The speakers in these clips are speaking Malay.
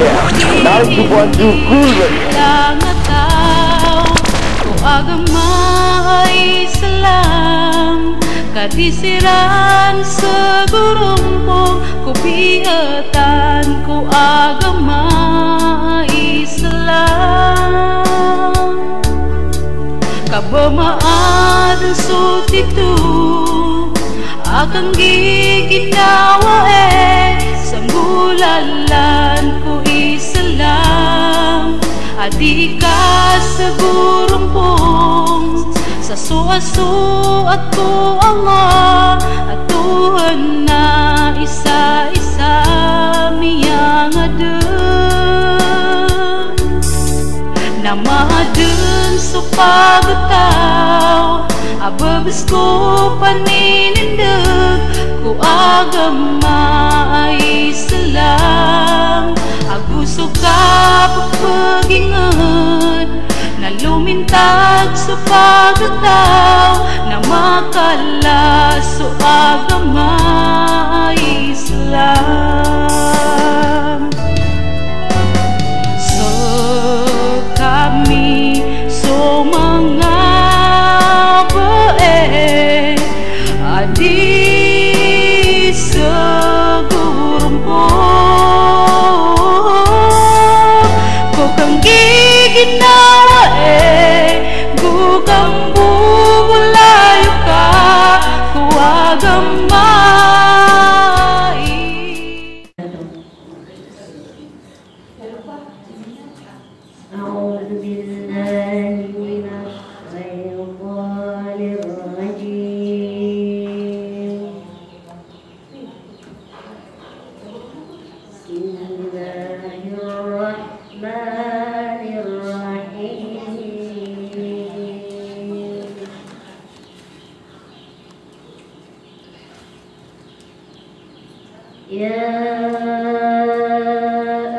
Tahu kubuan syukur Langatau Ku agama Islam Kadisiran segurumpung Ku biatan ku agama Islam Kabamaan sutitu Akan giginawa Sambulalan ku Islam Adika segurumpung Sa suasu at ku Allah At Tuhan na isa-isa miyang adun Namadun sa pagataw Ababas ko paninindag Ku agama Islam Aguso ka pagpagingan Na lumintag sa pagataw Na makalas sa agama Islam So kami so mga bae Adi segurumpung Ko kang giginawa Gukang bubulayo ka Ku agamay A'udzu billahi minasy syaithanir rajim. Bismillahirrahmanirrahim. Ya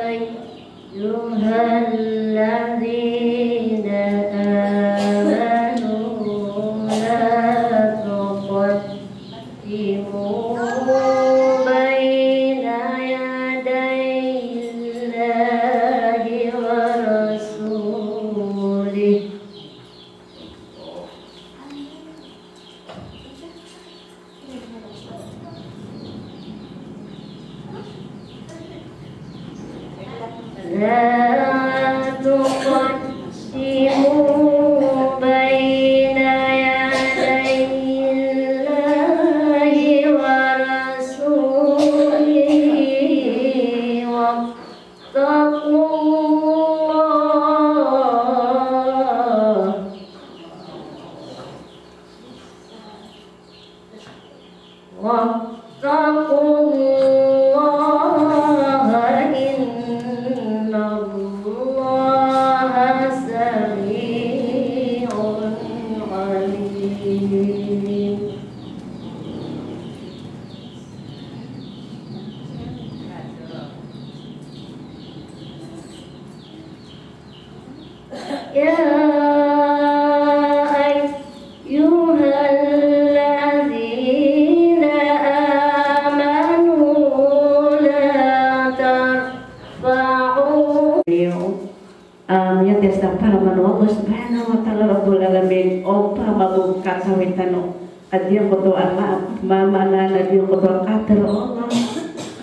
ayyuhalladzina amanu la tuqaddimu baina yadayillahi wa rasulih La tuqaddimu baina yadayillahi wa rasulihi wattaqullaha innallaha sami'un alim. Ya ayyuhalladzina amanu la tarfa'u ya tiasa para Allah subhanahu wa ta'ala rabbul alamin opa mabuka kawitano adiyang koto ama mama na adiyang koto kater Allah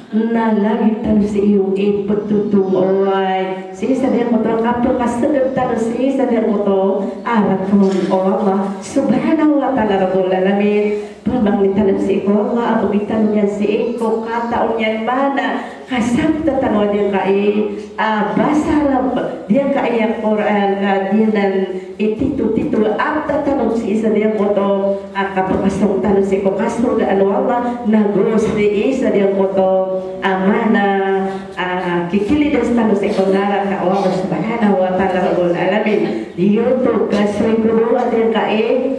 na lagi tan si iyong ipetutung oay si isa din mo to kapyo kasagad tan si isa din mo to arat kong o Allah subhanahu wa ta'ala rabbul alamin pambangitan si iko Allah abugitan niya si iko kataon niyan mana kasabta tanwa dia kai basarab dia kai yang Quran dia dan ititu abta tanong si isa dia mo to kapakasong tanong si iko kasong daan Allah nagos di isa dia mo to amana kikili dan status ekonomi ka Allah subhanahu wa ta'ala rabbul alamin diyuto kasring kedua dia kai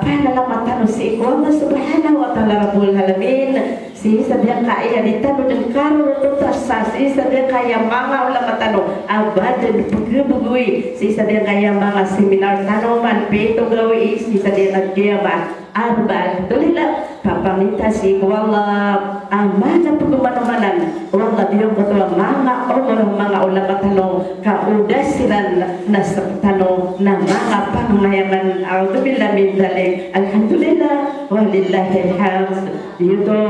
panalamatan si Allah subhanahu wa ta'ala rabbul alamin si sabiang kaya ditano ng karo tutasas si sabiang kaya mga ulamatan abad dan pagubugui si sabiang kaya mga seminar tanoman peto gawi si sabiang nagyaman alhamdulillah papamita si wala amana pagumanomanan wala diyo ko to mga mga ulapatano kaudasiran nasabtano na mga pangmayaman alhamdulillah min dalik alhamdulillah walillahi alhamd dito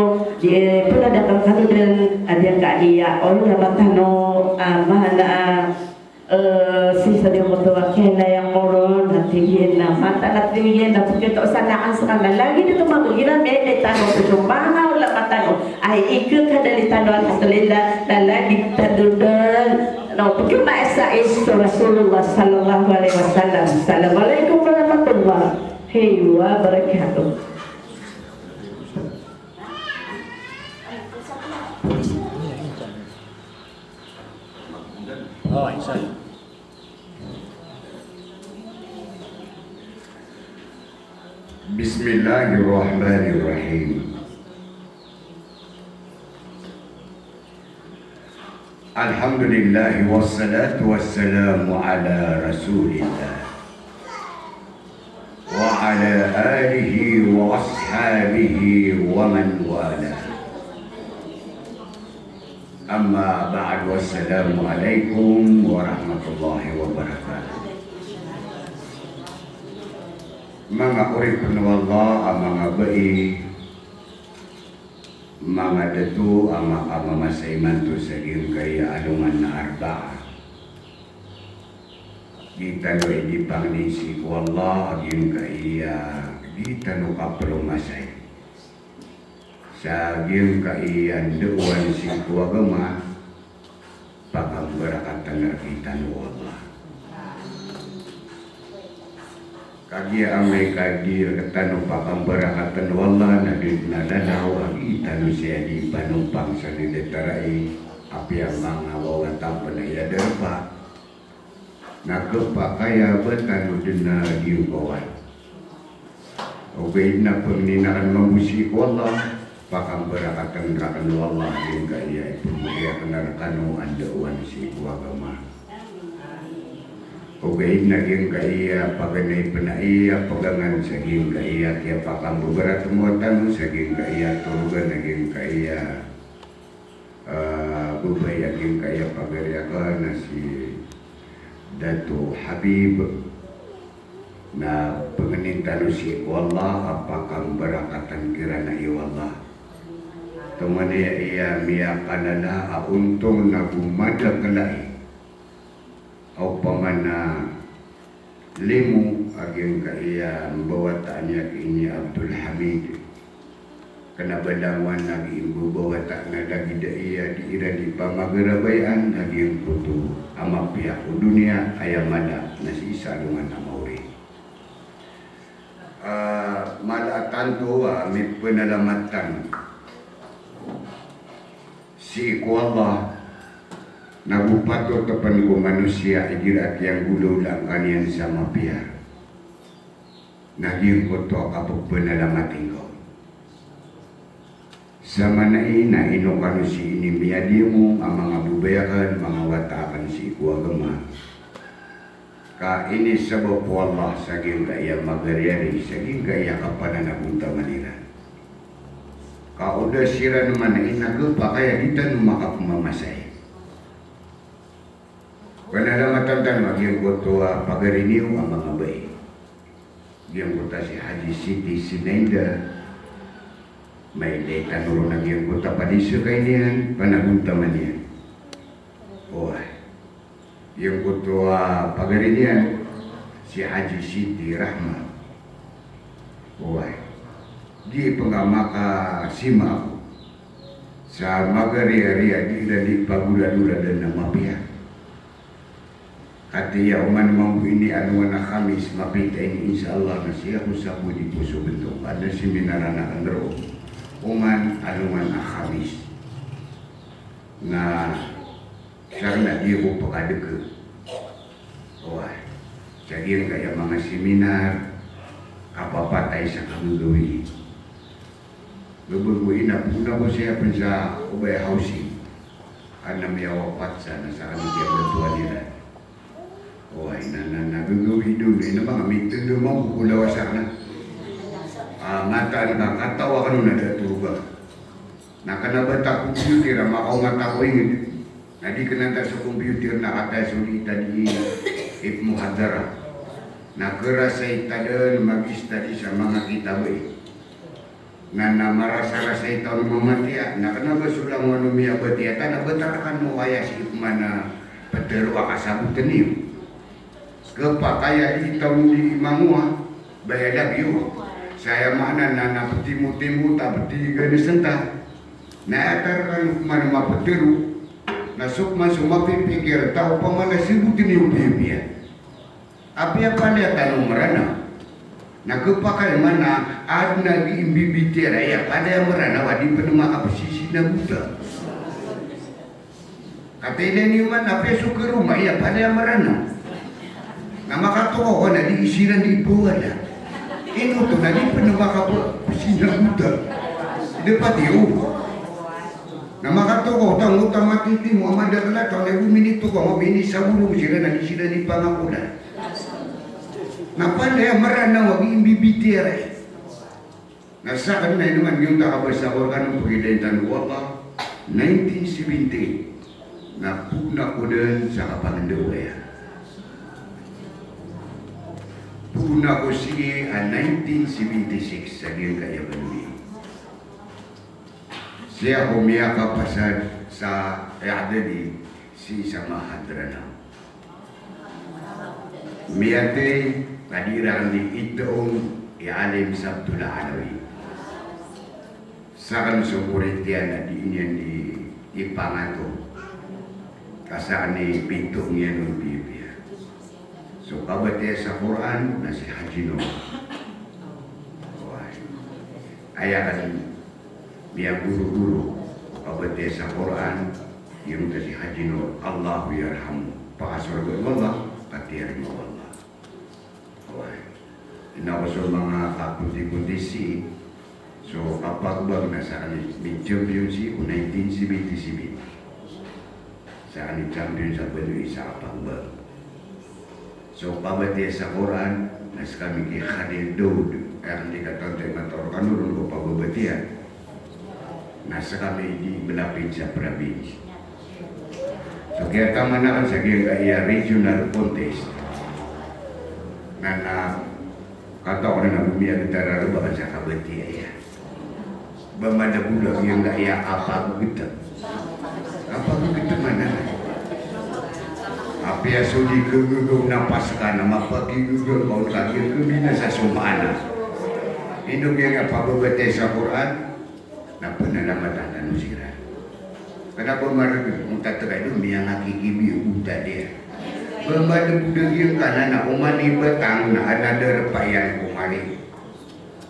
di pula dapat kaludan adyan kaiya ulapatano amana sisa dia motor kena yang moron nanti na mata nanti na kita sana asana lagi dia magugira beda tanah perjumpaan ulah matano ai ikut kadali tanah alhamdulillah dan lagi tadudal no pergi masa itu Rasulullah sallallahu alaihi wasallam. Assalamualaikum warahmatullahi wabarakatuh. Oh, insya. Bismillahirrahmanirrahim. Alhamdulillah wassalatu wassalamu ala Rasulillah wa ala alihi wa ashabihi wa man wala. Amma ba'd, wassalamu alaikum warahmatullahi wabarakatuh. Mga urip wallah mga bai mga datu ama masaiman tu saging kaya alungan na arba'a kita no di pangnisi wallah aging kaya kita no kapro masay saging kaya duwan si kuwagama pagambarakan kita no wallah kagi amai kagi ketanu pakam berakatan wallah nadid nadanaw agi tanu siya di panumpang sa nidetarai api ang mga wawatang panaya derpa nakapakaya betanu dina diukawan okay na pangninaan mamusik wallah pakam berakatan rakan wallah yung kaya ipumaya kanarkanu andauan si kuwagama. Okay, naging kaya paganay panaiya pagangan saging kaya kaya pakang beberat muatan saging kaya turugan naging kaya bubay aging kaya pagariakan na si Dato Habib na pengenintano si wallah apakang barakatan kirana iwallah teman iya miyakanana untung nagumada kelai au pamana limu ageng kaya membawa tanya ini Abdul Hamid kena badangan lagi ibu bawa tak nada gida iya diira di pamagerabayan ageng putu ama pihak dunia ayam mana nasi isa dengan amauri malatan tu mit penelamatan si kuallah nabupato tepan ko manusia igirat yang gulu lang kanian sama pihak naging ko to kapag penalamatin ko sama na ino kanu si ini miyadimu ang mga bubayakan mga watakan si kuwagama ka ini sabab wallah saging kaya magaryari saging kaya kapananapunta manila ka udah sira naman na inagupa kaya kita numakapumamasay Penalamatang magiang kotoa pagariniw ang mga bayi. Giang kota si Haji Siti Sinaida. May daytan uro na giang kota padisyo kay niyan, panaguntaman niyan. Oy. Giang kotoa pagarinian si Haji Siti Rahma. Oy. Di pengamaka sima ako. Sa magaria-ria di pagula-dula dan nama pihak. Katiya uman mampu ini anuan na Khamis mapita ini insyaallah na siya kusapu di puso bentuk ada seminar anak andro uman anuan na Khamis na karena dia ko pakadeke wah jadi kaya mga seminar kapapatay sa kamuluwi lubuguin na puna ko siya sa ubay housing anam yawapat sa nasa kami dia bantuan nila. Wah, nagagawi doon. Ina mga mitin doon mga kukulawa sana. ngata na kata wa kanuna da tuga na kana bata computer ma kau ngata ko ingit na di kena ta sa computer na kata suli tadi muhadara na kerasa itadan magis tadi sa mga kitabe na marasa-rasa itaw mamatiya na kana ba sulang manumiya batiya na betarakan mo kaya si mana petero akasabutan niyo kepakaya itaw di mangua bayadab yo saya mana na petimu-timu tak peti ganis sentah na atarkan mana mapetero na sukma sumapipikir tau pamana sibutin yung bibiya api apa dia tanong merana na kepakai mana adna di imbibitera ya pada yang merana wadi penema apa sisi na buta kata ini mana apa suka rumah ya pada yang merana nama kata oh na di isiran di bawah dah ini tu na di penema apa sisi na buta depan dia nama kata oh tang mati ti Muhammad adalah tahun 2000 minit tu kau bini sabulu sila na di sila di pangakuda napanda yang merana wagi imbibitera nasakan na naman yung takabasawakan ng pagidaitan Allah 1970 napuna ko din sa kapangandawaya puna ko sige 1976 sa diyang kayaban siya humiyaka pasad sa Adadi si sama hadrana miyate kadiran di itoong ialim Sabtul Alawi sakan sumuritian na di inyan di ipangato kasaan ni pinto niya ng Biblia so kabatya sa Quran na si Haji Noor ayakan biya guru-guru kabatya sa Quran yung si Haji Noor Allahu yarhamu pakasurga Allah katiyarin mo Allah inawaso mga kakunti-kundisi so kapag bang nasa championship 1977 sa champion sa Panoy sa kapag bang so pabati sa Quran nas kami ki Khalil Daud kaya hindi katantay mator kanurun ko pababatian nasa kami di belapit sa province so kaya tama na kan sa kaya regional contest na kata orang nak bumi yang kita rara bahasa kabati ayah bamada budak yang tak ya apa kita mana apa yang sudi kegugum napaskan nama pagi gugum kau kaki kebina sasumana hidup yang apa berbeza sa Quran nak penelamatan dan musirah kenapa mereka minta terkait yang hakiki biu udah dia Bambada budak yang kanan nak umani betang nak ada repa yang kumari.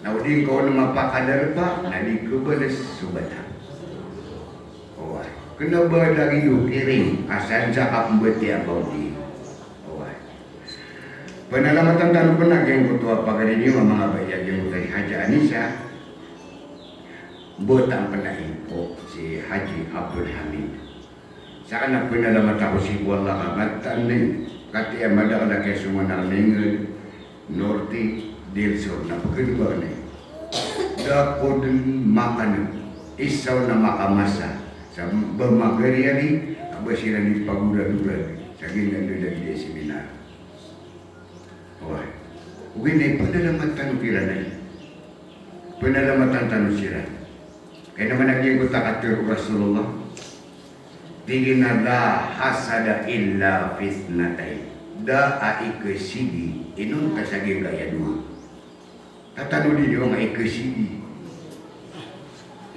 Nak udin kau nama pak ada repa, nak di kebeles subatan. Oh, kena berdari hidup kering asal cakap betiak baudi. Oh, penelamatan tanah benak yang ketua pagari ini memang apa yang dari Haji Anissa. Botang pernah info si Haji Abdul Hamid. Sana penelamatan si wallah abatan ni. Kati yang ada ada semua nak nengen, norti, dilsor, nak kedua ni. Dah kodin makan, isau nak makan masa. Sambil magari ni, abasiran di paguda-guda. Saging yang ada di seminar. Wah, begini penelamatan kirana ini. Penelamatan tanusiran. Kena mana yang kita kata Rasulullah. Tingina la hasada illa fitnatai da aike sidi inun kasage gaya dua tatanu di dia ngai ke sidi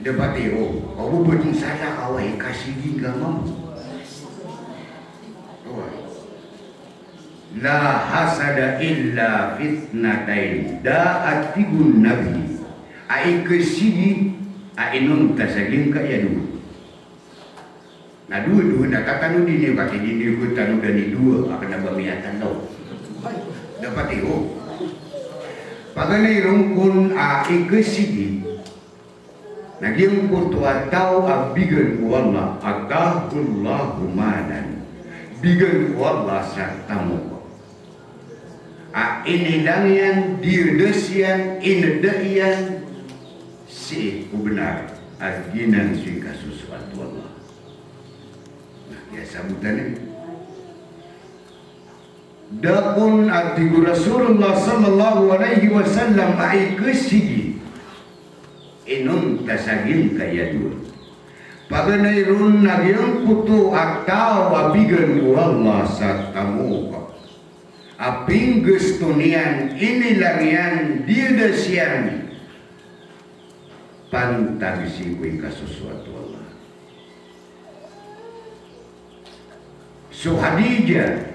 dapati oh kau buat salah kau aike sidi gamam la hasada illa fitnatai da atibun nabi aike sidi a inun kasage gaya dua. Nah dua nak kata ni ni pakai ni aku tanu dari dua akan nambah miatan tau. Dapat itu. Pakai rungkun ikesidi. Nah dia rungkun tua tahu abigan wallah atahullahu madan. Bigan wallah sartamu. Ini dangian dirdesian inedaian si benar aginan si kasusuatu Allah. Nah, ya sambutan ini. Dakun arti Rasulullah sallallahu alaihi wasallam ai kesigi inun tasagin kayadun. Paganay run nagyang puto atau abigan Allah sa tamuka. Aping gusto niyan inilang yan dia dasyan pantagisi ko'y kasusuatu Allah. So Hadijah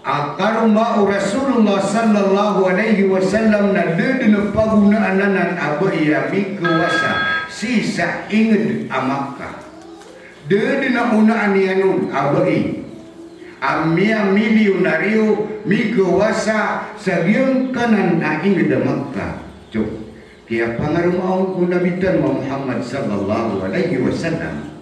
akaruma Rasulullah sallallahu alaihi wasallam na dedena pagunaan nan abaya mikawasa sisa inged amakka dedena unaan yanun abai amia milionario mikawasa sagyang kanan na inged amakka cuk kaya pangarumaon ko nabitan Muhammad sallallahu alaihi wasallam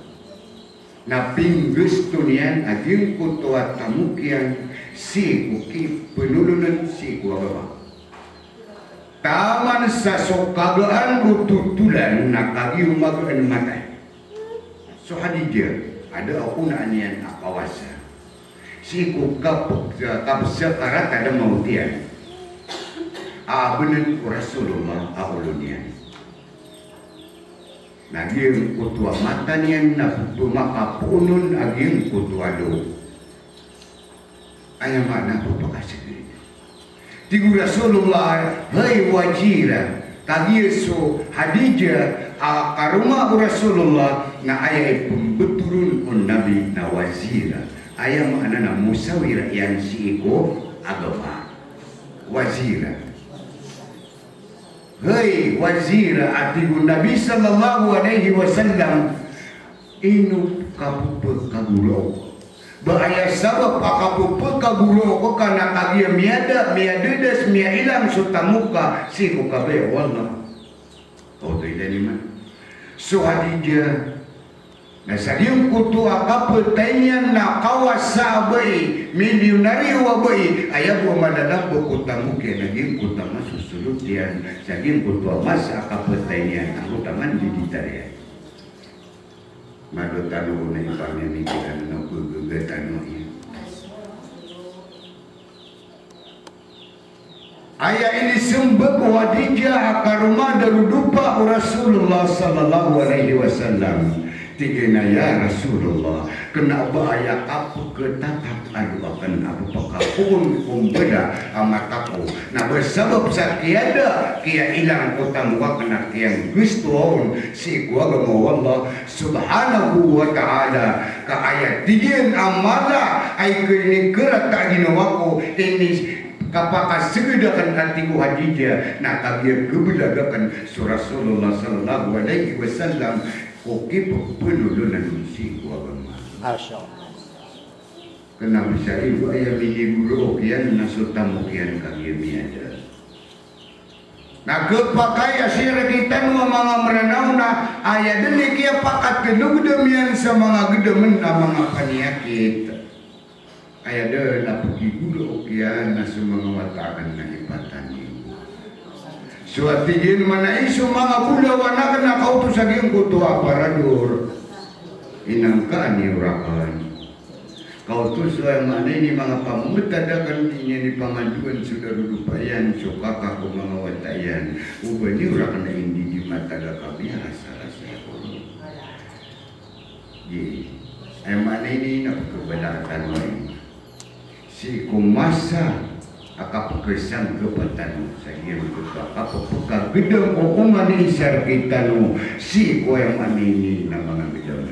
na pinggusto niyan aging kutuat tamukian si kuki penulunan si kuagama taman sa sokagaan ututulan nakagi umagaan matay. So Hadijah ada aku na niyan akawasa si kapsa karat ada mautian benar Rasulullah awalnya naging kutua mata niyan na pumakapunun aging kutua do ayam mana pupakasih tigu Rasulullah hai wajira tadi so Hadijah akaruma Rasulullah na ayai pembeturun on Nabi na wazira ayam mana na musawira yang si iko agama wazira hai wazira atigu Nabi sallallahu alaihi wasallam inu kapupe kagulau bahaya sabab akapupe kagulau ko kana kagia miada des mia ilang sutamuka si ko kabe wallah oh tidak ni man so Hadijah na sadiung kutu akape tanya na kawasa bai milionari wa bai ayah buah madalam berkutamu kena gim kutama susulut dian sagim kutu mas akape tanya aku taman di ditarian madu tanu na ipangnya mikiran na gugatan mo iya ayah ini sembah Hadijah akaruma darudupa Rasulullah sallallahu alaihi wasallam tigena ya Rasulullah kenapa ayah apa ketatap adu akan apa pakapun umbeda amat aku nah bersabab sakiada kia ilang utang wa kena yang gustuon si kuaga mo Allah subhanahu wa ta'ala ka ayat digin amala ay kini kerat tak ginawaku ini kapaka segedakan hatiku Hadijah nak kabir kebelagakan Rasulullah sallallahu alaihi wasallam oke penulunan si agama. Masyaallah. Kenapa saya ibu ayah mini guru okian nasutamukian kami miada. Nah kepakai asir kita nu mga merenau na ayah deni kia pakat kedung demian sama ngagedemen na mga paniakit. Ayah de na pergi guru okian nasu mengawatakan na ipatan ini. Suatigin mana isu mga bula wana kena kau tu saging kutu aparadur inangkaan urakan kau tu soal mana ini mga pamutadakan dinya ni pangaduan sudah rudupayan sokaka ko mga watayan ubani urakan na indi di mata da kami rasa-rasa ko ye mana ini nak kebenaran lain si kumasa akap kesan kepatan saya berkata apa peka gedang hukuman isar kita nu si ko yang manini nama gedang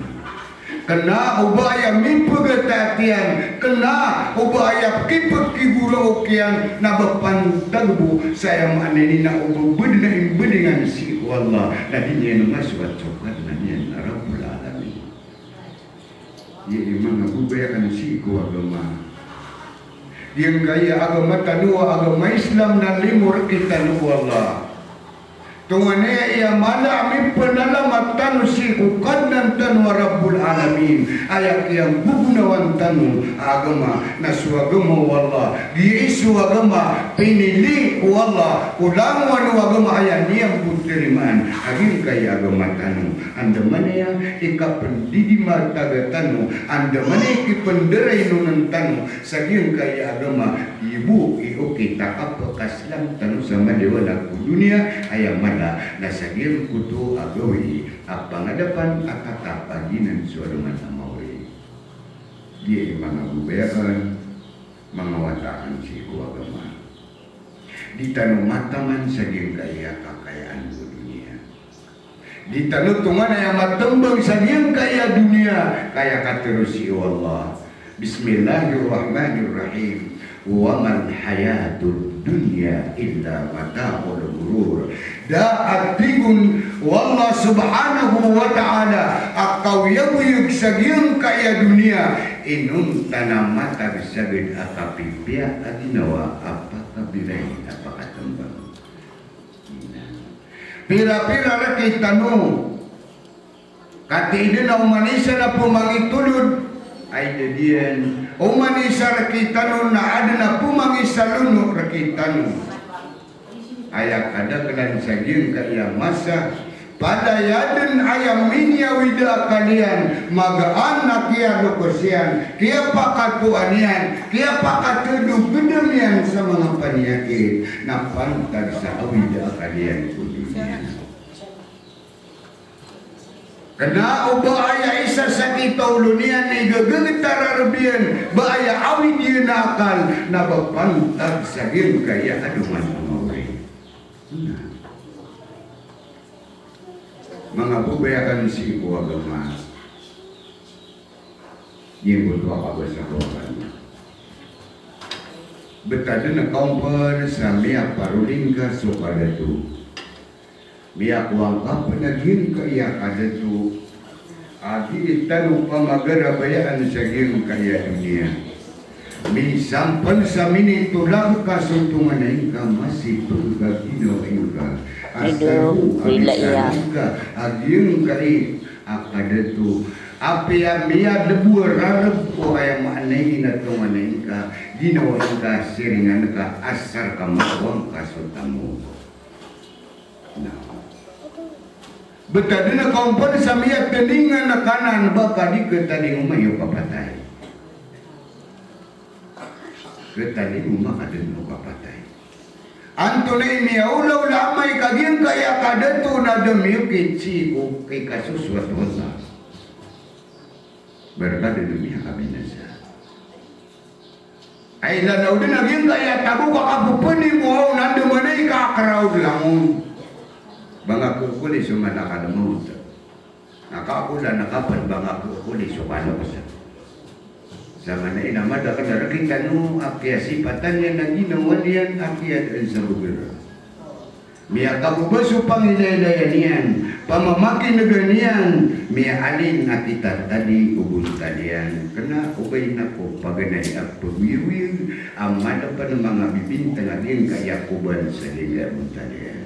kena ubaya mimpi ketatian kena ubaya kipet kibura okian na bepantagbu saya manini na ubu bedingan si Allah nadinya nama suat coklat nadinya Rabbul Alamin ya imam aku bayakan si ko agama yang gaya agama tanua agama Islam dan limur kita nu Allah Tungane ia mana mi penalamat tanu si ukadan tanu Rabbul Alamin ayak yang gugunawan tanu agama nasu agama wallah giisu agama pinili wallah ulangan agama ayat niang puteriman agin kaya agama tanu anda mana yang ika pendidima taga tanu anda mana iki penderai nunan tanu sagin kaya agama ibu oke tak apa kaslam tanu sama dewa laku dunia ayam mana nasagir kutu agawi apa ngadapan akata paginan suaraman amawi dia mga bubayakan mga wataan si agama di tanong mataman saging kaya kakayaan sa dunia di tanong tungan ay matembang saging kaya dunia kaya katerus si Allah Bismillahirrahmanirrahim wa man hayatud dunya illa mata'ul ghurur da'atigun wallah subhanahu wa ta'ala akaw yabuyug sagiyang kaya dunia inum tanamata bisabid akapipya aginawa apakabiray apakatambang pira-pira rakit tanong katiinin na umanisa na pumangitulod ay jadian umanisa rakitanun na ada na pumangisalunok rakitanun ayak ada kelan saging kaya masa pada yaden ayam minya wida kalian magaan na kia lukosian kia pakatuanian kia pakatudu gedemian sa mga panyakit na pantag sa wida kalian kudunya kena ubaya isa sa kitawlunian ni gagagitara rabian baaya awid yun akal na bapantag sa gin kaya aduman umaway mga bubayakan si ibu agama yung buto ako sa kawan betado na kaumpan sa miyak paruling ka so kada tu miyak wangkap penagin kaya kada tu adi tanong pamagarabayaan sa giyong kaya dunia mi sampan sa minitulang kasuntungan na ka masih pagkaginaw ka asahu abisan ka agiyong kaya akada tu api miya debu rarab ko ay maanayin na tunganin ka ginawa ka siringan ka asar ka mawang kasutamu betadin na kaumpan sa miya teningan na kanan baka di ketaning umayo kapatay ketaning umakadin mo kapatay Antunay miya ulaw lamay kaging kaya kadato na damiyo kitsi o kay kasuswat wala berkata demiya kami nasa ay lanaw din naging kaya tago kakapupani mo nandumanay kakaraw langon banga kukuli sumana ka naman nakakula nakapan banga kukuli sumana ko sa sama na inamada ka na rakita no akya sipatan yan na ginawa niyan akya din sa lugar miya kabubaso pang ilaylayan yan pamamaki na ganyan miya alin na kita tadi ubus talian kena ubay na ko paganay at pagwiwig amada pa ng mga bibintang alin kaya kuban sa liya mo talian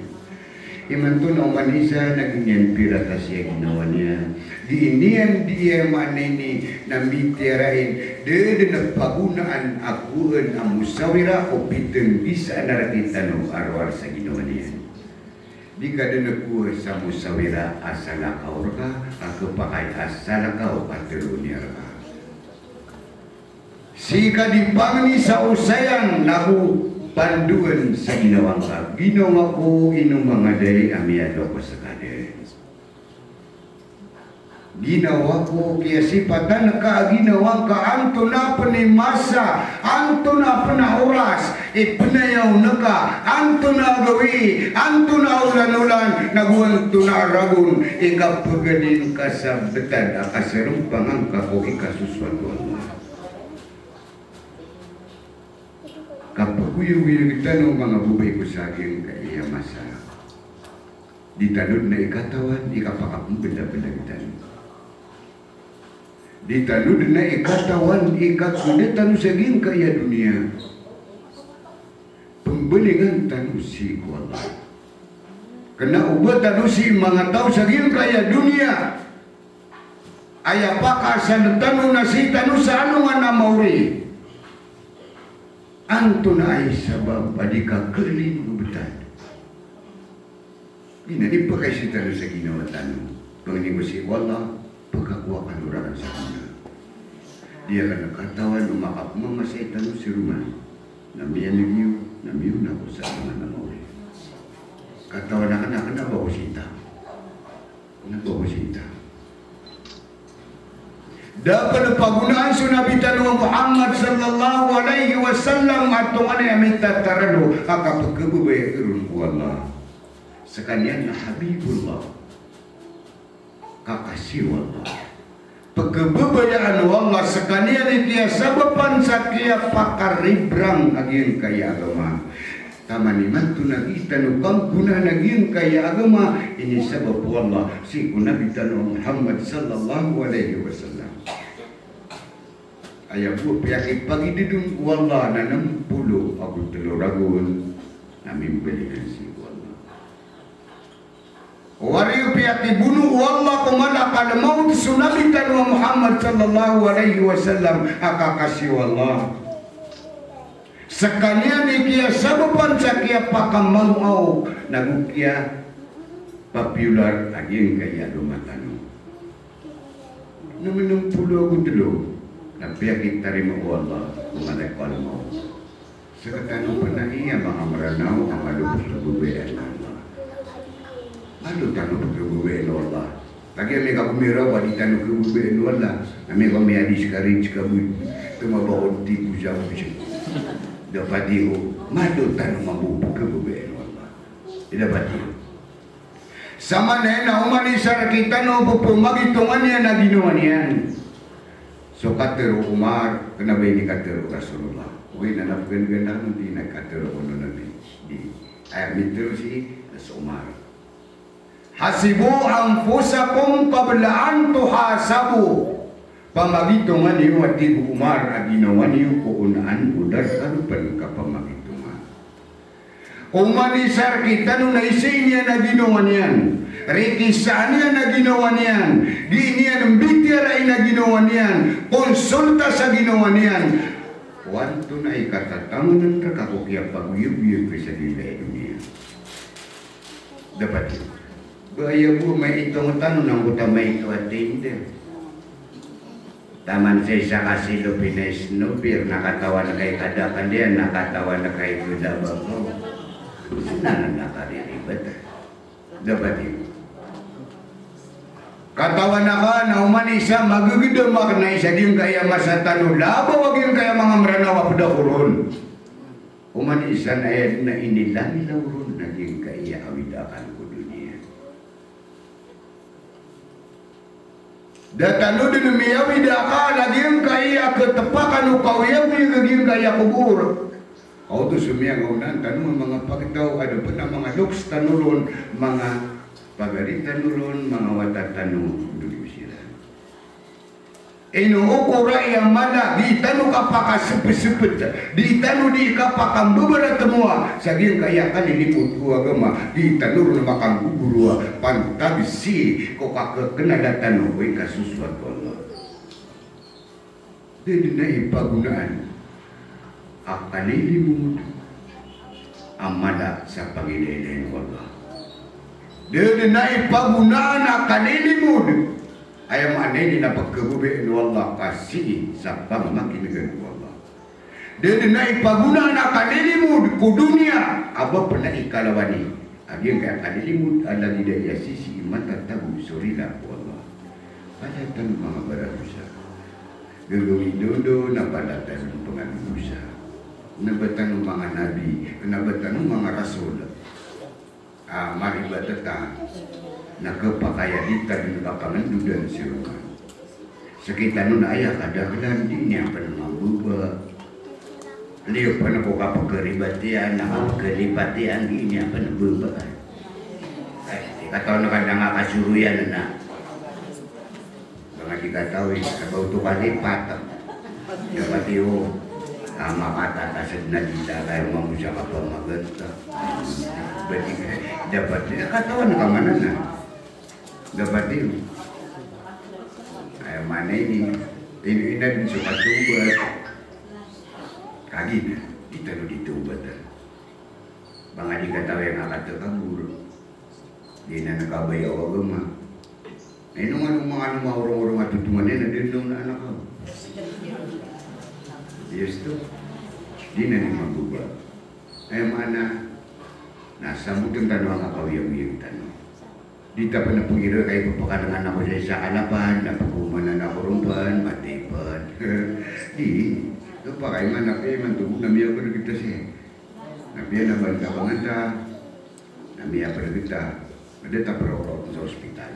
imanto na umanisa naging yan pirata siya ginawa niya di iniyan diya manini na mitirain de nagpagunaan akuan ang musawira o piteng bisa na rakita no arwar sa ginawa niya di ka din nagkuha sa musawira asalakaw ka ako pakay asalakaw patirunir ka sika di pangni sa usayan naku panduan sa ginawang ka ginawa ko inong mga day amiyado ko sa kade ginawa ko kaya sipatan ka ginawang ka anto na panimasa anto na panaoras ipinayaw na ka anto na gawi anto na ulan-ulan naguwanto na aragon ikapagadin ka sa betad akasarumpang ang kako ikasuswatuan mo kapag kuya-kuya kita ng mga bubay ko sa akin kaya masa di tanod na ikatawan ikapakapong benda-benda kita di tanod na ikatawan ikaksulitan sa akin kaya dunia pembelingan tanu si Allah Kena ubat tanusi mangatau sagil kaya dunia. Ayah pakar sanetanu nasi tanu sanu ngana mauri. Antun ay sabab padika kelin ubetan. Ina di pakai si tanu sa ginawa tanu. Pangini si wallah pagkakuakan orang sa kana. Dia kana katawan umakap mamasay tanu si rumah. Namiyan namiyo na ko sa ngana mauri. Katawan na kana bawa sinta. Bawa sinta. Dapat penggunaan Nabi Muhammad sallallahu alaihi wasallam atau mana yang minta taradu akak kebubai irun wallah. Sekalian Habibullah kakasih wallah. Pekebebayaan wallah sekalian dia sababan sakia pakar ribrang agian kaya agama. Tamani mantu nagi tanu guna nagi kaya agama ini sebab wallah si Nabi Muhammad sallallahu alaihi wasallam. Ayah bu pihak pagi didung wallah na 60 aku telur ragun nami belikan si wallah. Wari pihak dibunuh wallah kemana pada maut Nabi Muhammad sallallahu alaihi wasallam akakasi wallah. Sekalian ikia sababan sakia pakam mau nagukia popular aging kaya dumatanu. Naminum pulo aku dulu. Nabiya kita terima Allah kumalay ko mo. Sekatano pa na iya mga maranaw ang malubos na bubayan Allah. Ano tanong pagkabubayan Allah? Lagi may kakumira wali tanong pagkabubayan Allah. May kami adis ka rin sa kabud. Tumabawad di ko siya ko siya. Dapat iyo, mado tanong pagkabubayan Allah. Dapat iyo. Sama na umanisar kita no pupumagitungan niya na ginawa niyan. So katero Umar kenapa ini katero Rasulullah? Uy nanapkan ganang di na katero ono nabi di ayat itu si Umar. Hasibu anfusakum qabla an tuhasabu. Pamagitungan niyo at Umar aginawan niyo ko unaan udar karupan ka pamagitungan. Umanisar kita no naisay niya na ginawa niyan. Rikisan niya na ginawa niyan. Di niya ng bitir ay na ginawa niyan. Konsulta sa ginawa niyan. Wanto na ikatatangan ng kakakukya pag-uyub-uyub sa dilay dunia. Dapat yun. Baya po may itong tanong ng kuta may ito at hindi. Taman sa isa kasi Lupines Nubir, nakatawa na kay kadakan diyan, nakatawa na kay Kudabang mo. Sana na nakariribat. Dapat yun. Katawan na ka na umanisa magagidama na isa din kaya masatano labo wag yung kaya mga maranawa padakuron. Umanisa na yan na inilang lauron naging kaya awidakan ko dunia. Datano din umiyawi daka naging kaya ketepakan ukawiyaw yung naging kaya kubur. Kau tu sumiyang unan tanong mga pagtaw ada pa na mga luks tanulon mga pagaritan nulon mga watatanong dulu sila. Inuukura yang mana di tanu kapaka sepet-sepet, di tanu di kapakang beberapa temua, saging kaya kali liput agama, di tanu makang gurua pantabisi kok kena datanu wika sesuatu Allah. Jadi naik penggunaan akan ini amada sa pangilalain Allah. Dia naik penggunaan akan ini mudah. Ayam aneh na pagkabubayan wallah kasih sabang makin dengan wallah. Dia naik penggunaan akan ini mudah ku dunia. Apa pernah ikalawani? Agian kaya akan ini mudah ada di daya sisi mata tabu surilah wallah. Pada tan mga baradusa. Gagawin dodo na palatan ng pengadusa. Nabatan ng mga nabi, nabatan ng mga rasul. Mari batata nakapakaya dita din kapangan dudan sirukan. Sekitar nun ayah kadang-kadang di niya pa naman buba. Liyo pa na po kapagkaribatian, nakapagkaribatian di niya pa na buba. Ay, ikataw na kadang nakasuruyan na. Mga di katawin, sabaw to kalipat. Dapat iyo, Ama kata kased na dita kaya mamusya ka pa maganda. Berarti dapat dia katawan ka mana na. Dapat dia. Ay mana ini din suka tubat. Kagi na dita no ditubat. Bang adi katawa yang akan terkabur. Di na nakabayaw agama. Inong mga orang-orang matutuman na dindong na anak ko. Yes to. Di na ni magubah. Ay mana nasa mutong tanong ang kawiyaw-wiyaw tanong. Di ta pa na pungira kayo papakadangan ako sa isa kanapan, napakumanan ako rumpan, matipan. Di, ito pa kayo man man tubog na miya ko na kita siya. Nabiya na banta panganta, namiya pa na kita. Madita pero sa ospital.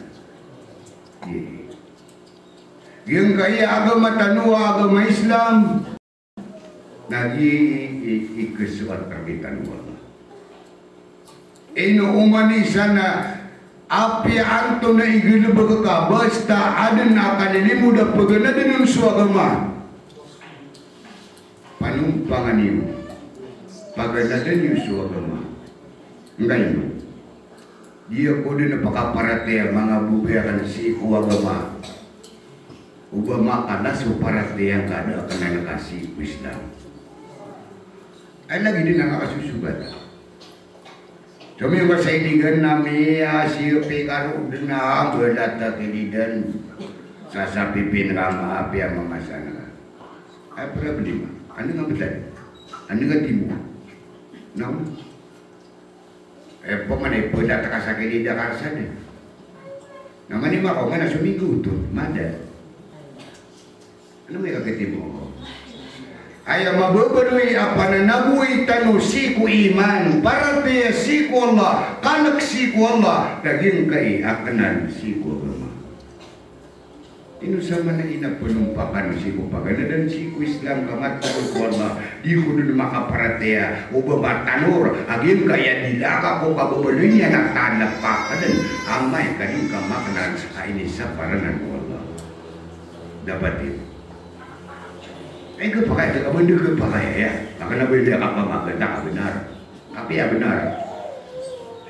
Yung kaya agama tanua agama Islam nagi ikisuat perbitan wala. Ino umani sana api anto na igil bagaka basta adan akalilimu da pagana din su agama. Panumpangan niyo. Pagana din su agama. Ngayon dia ko din napakaparate mga bubayakan si agama. Ubama kana suparate yang kada kana nakasi Islam. Ay lagi din nakakasusubat. Kami masaidigan nami siyo pekaro din na berlata kilidan sa pipin rama api ang mamasana. Ay problema. Ano nga betul? Ano nga timu? Namun pemanai pun tak sakit di Jakarta ni. Nama ni mak mana seminggu tu, mana? Ano may kakitimo? Ayam mababadui apa na nabui tanu siku iman, para dia siku Allah, kanak siku Allah, daging kai akanan siku agama. Inu sama na ina penumpakan siku pagana dan siku Islam kamat ku Allah di kudu makaparatea ubah tanur agin kaya dilaka ko kababulunya nak tanah pakadan amai kadin kamakanan sa ini saparanan ku Allah dapat itu kepakai itu benda kepakai ya karena benda apa maka tak benar tapi ya benar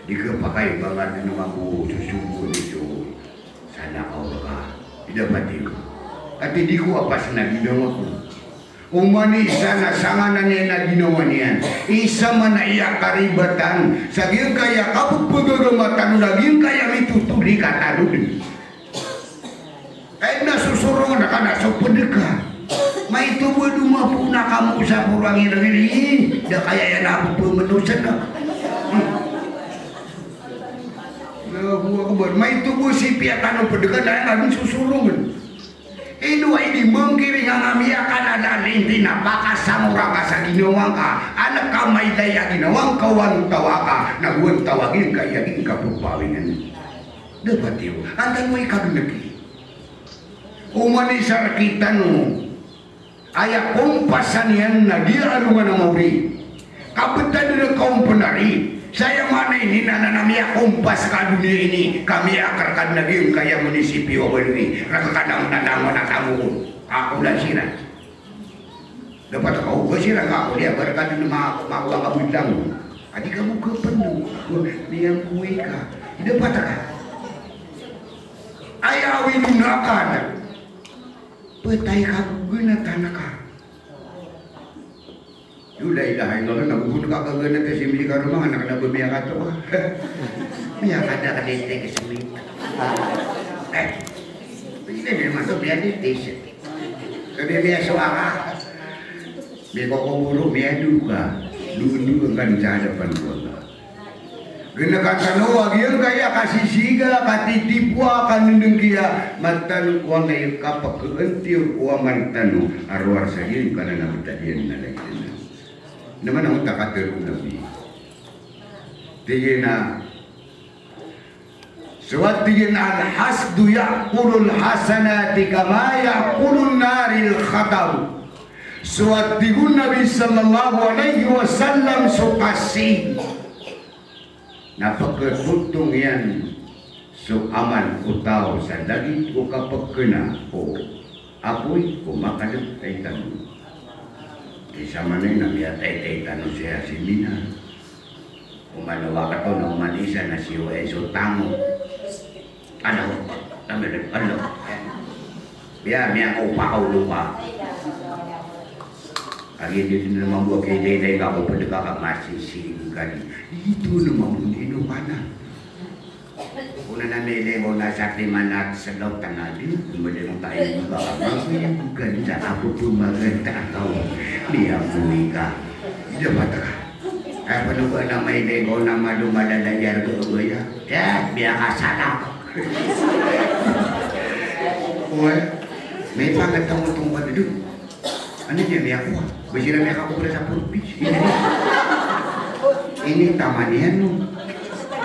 dikepakai banget nu mampu susu itu sana Allah tidak mati. Tapi diku apa sana ginawa ko. Umani sana sanganannya na ginawa niyan. Isa man na iya karibatan. Saging kaya kapag pagagamatan laging kaya mitutuli katanun. Kahit nasusurong na ka na sa pedeka. May tubo dumapo na kamu sa purangin ng ini. Da kaya yan ako pumanusan na. May tubuh si pihak kanu pendekat dan kami susurungan. Inu ini mengkiri ngami akan ada linti napaka samura kasa ginawang ka anak kamay daya ginawang kawan tawaka naguan tawagin kaya ka pupawingan. Dapat yun. Antan mo ikagnagi. Umanisar kita no. Ayah kompasan yan na dia alungan ng mauri. Kapitan na kaum penari. Saya mana ini nanamia kompas ka dunia ini kami akarkan lagi kaya munisipi ini rakadang nadang natamu aku dah sirah dapat kau bersirah aku dia berkat nama aku ang bilang adik kamu kepenuh yang kue ka dapat ka ayaw inunakan petai kamu guna tanah ka udah ilahi Allah nak bunuh kakak gana ke sini ke rumah anak nak berbiak atau biar ada kadete ke sini ini memang tu biar detes biar suara biar kau buruk biar duka dulu kan hadapan Allah guna kata Noah dia kaya kasih siga kati tipu akan nendengkia matan kuangai kapak keentir uaman tanu arwar sahil kana nak tadian nalai naman ang takatero nabi. Tingin suwat tingin al-hasdu ya'kulul hasanati kama ya'kulun naril khatab. Suwat tingin Nabi sallallahu alaihi wasallam sukasi. Napagkutong yan so aman utaw sa dagit o kapag kena o apoy o makalit ay tanong. Isa man ay namiyatay tanong siya si Mina. Umalawa ka to ng manisa na si Weso Tango. Ano? Ano? Biya ko paulo pa. Lagi din naman buwa kay Day ka ko pwede ka masisiling ka rin. Ito naman mundino ka na. Una na nilay mo na sa timanat sa lautan natin. Muli mo tayo magkakamagin. Ganda ako pumaganda ako. Niyamuhi ka. Dapat ka. Kaya pa ba na may lego na malumaladayar ko ba ya? Kaya biya ka sana. Uy, may pangatang utong ba doon? Ano niya may ako? Basi na may ako pala sa purpich. Ini taman yan no.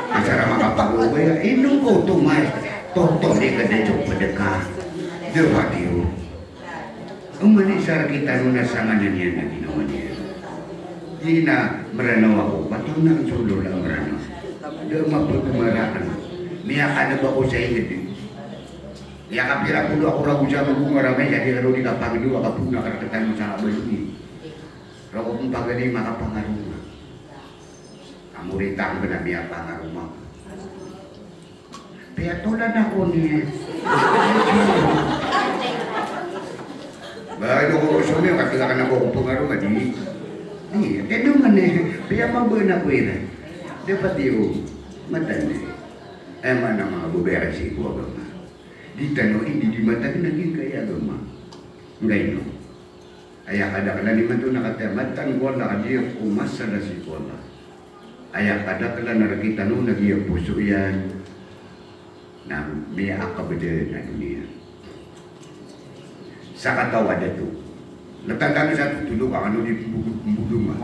Asara makapag-ubay. Inong ko tumay. Totoo di ka na yung padaka. Diba tiyo? Umanisar kita nung nasanganan yan na ginawa niya. Di na maranaw ako. Bato na ang sulo lang maranaw. Diba mapagumarakan. Miyak na ba ko sa ingat din? Ya kapira pulo ako ragu sa magumaramay jadi kalau di kapag dua kapag nakarakatan mo sa kabalungi. Ragu kung pagani makapangaruma. Amuritang ko na miya pangaruma. Kaya tulad ako niya. Bahay ko ko sumi kakila ka na ko kung pangaruma di. Iya, kaya naman kaya mabuna ko yun. Dapat yung matanda. Eman ang mga bubera si ko agama. Di tanong hindi di mata naging kaya agama. Ngayon, ayah kada-kada naman ito nakatiyamatan ko na kadiyak umasa na si Kola. Ayah kada-kada narakita nung nagiyang puso yan na may akabada na dunia. Sa katawa na ito, natanda na sa tutulog ang ano di bugong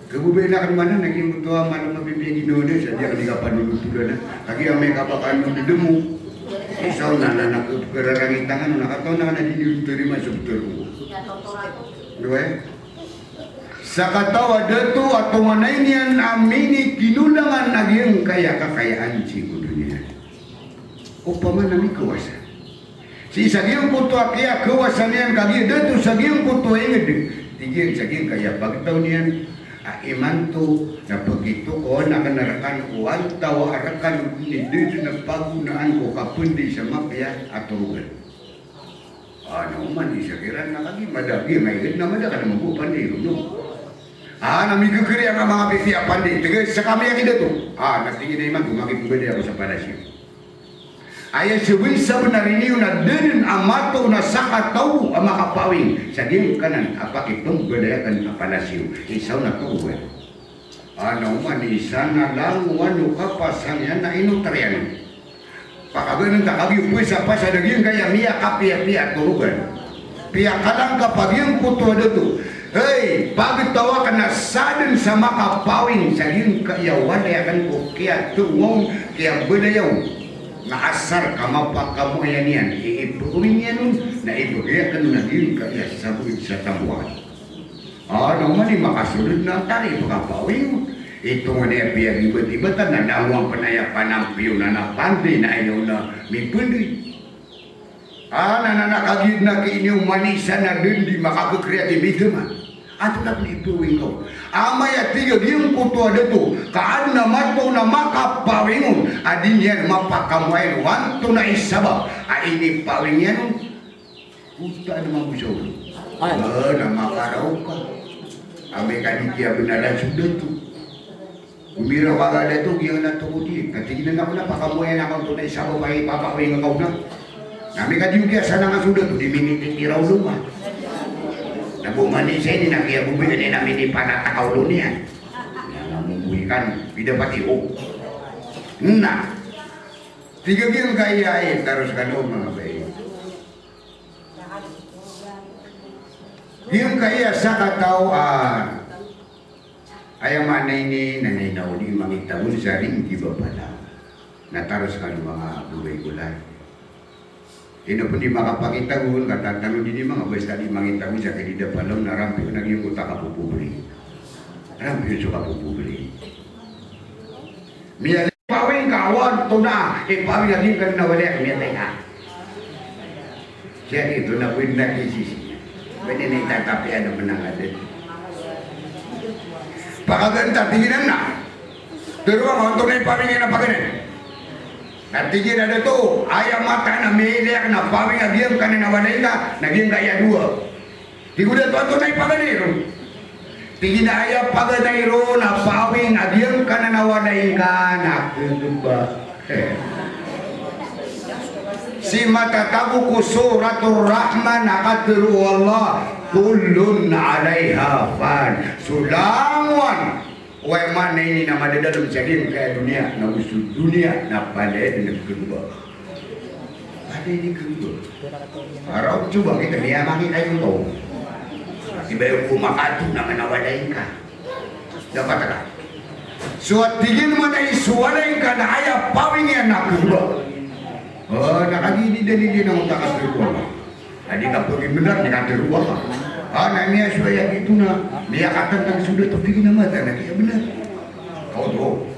Kebubayan akan mana naging mutua malam mabibigyan ginoon sa dia kanila panulutulan na. Kagi ang may kapakaan ng demo. Isaw na nakapagararangitangan nakataw na dinituri masubtur mo. Diba? Sa katawa dito at tumanay niyan amini kinulangan naging kaya kakayaan si dunia. Upama nami kawasan. Si saging puto kaya kawasan niyan kagi dito saging puto inged. Tigil saging kaya pagtaw niyan imanto na begitu ko nakanarakan uwan tawarakan ni dito na pagunaan ko kapundi sa mapya at rugal. Ano man isakiran na kagi madagi may gid na madaka na magupandi no. Namigukiri ang mga piti apandi tiga sa kami yang dito. Natingin na iman gumagit bede ako sa palasyo. Ayah sebisa benar ini na din amato na sakataw ang makapawing sa dim kanan apak itong bedayakan ang palasyo isaw na tuwa. Ano man isa na lang wano kapasan yan na inutaryan. Pakaganan ta kagi puisa pa sa daging kaya miya kapia-pia turugan. Pia kalang kapag yung puto dito. Hey, pagit tawa ka na sadin sa makapawing sa dim kaya wadayakan ko kaya tungong kaya bedayaw. Naasar kamapak kamu yan iipumin yan nun na ibagayakan na din kaya sabit sa tabuan. Naman makasunod na tari pagkapawin. Ito nga niya piyag ibat-ibatan na nawang panaya panampiyo na napandi na ayaw na may pundi. Nanakagid na kiinyong manisa na din di makakakreatibito man. Ato na pinipuwing ko. Amaya tiga yung puto dito. Kaan na mato na makapawingon. Adin yan mapakamuayin. Wanto na isaba. Ini pawing yan. Kuta naman mo siya. Na makaraw ka. Ame kanitia benaran sudah tu. Umira waga dito. Giyan na ito ko di. Katiginan ako na pakamuayin ako ito na isaba. May papakawing ako na. Ame kanitia sana nga sudah tu. Di minitik iraw lumah. Bumani saya ini nak dia bumi ini nak mini panatakaw dunia. Yang membuikan bidapati o. Nah, tiga yang kaya terus kan mga bayi. Yang kaya sa katawaan. Ayaw mana ini nanay na uli mangitawon sa ring di ba pala. Nataros kan mga gulay-gulay. Ino pun di makapakitagun katatanong di mga basta di mangitagun sa kanida palong na rampi ko naging utak kapupubli. Rampi ko kapupubli. Miya pawing kawan to na pawing lagi kan na wala miya teka. Siya ito na pwede na kisisi. Benih ni tapi ada menang ada. Pakagan tinggi na. Teruang untuk naik pawing na pagane. Tinggi ada tu ayam mata na melek na pawing diam kan na wadaika naging kaya dua. Tiguda tu naik pagane ro. Tinggi na ayam paganay ro na pawing diam kan na wadaika na kedua. Si mata tabu ku suratul rahman akadru Allah kullun alaiha fan sulawan. Wai mana ini nama dia dalam jadi kayak dunia, na usul dunia, na pada ini kedua. Pada ini kedua. Harap cuba kita dia maki kayu tu. Tiba aku makatu nama nawadainka. Dapat tak? Suat tingin mana suarainka na ayah pawingnya nak kedua. Oh, nak lagi ini dari dia nak tak kedua. Tadi tak pergi benar dengan kedua. Anak ni supaya itu nak dia katakan sudah terfikir nama tak nak dia benar. Kau tu.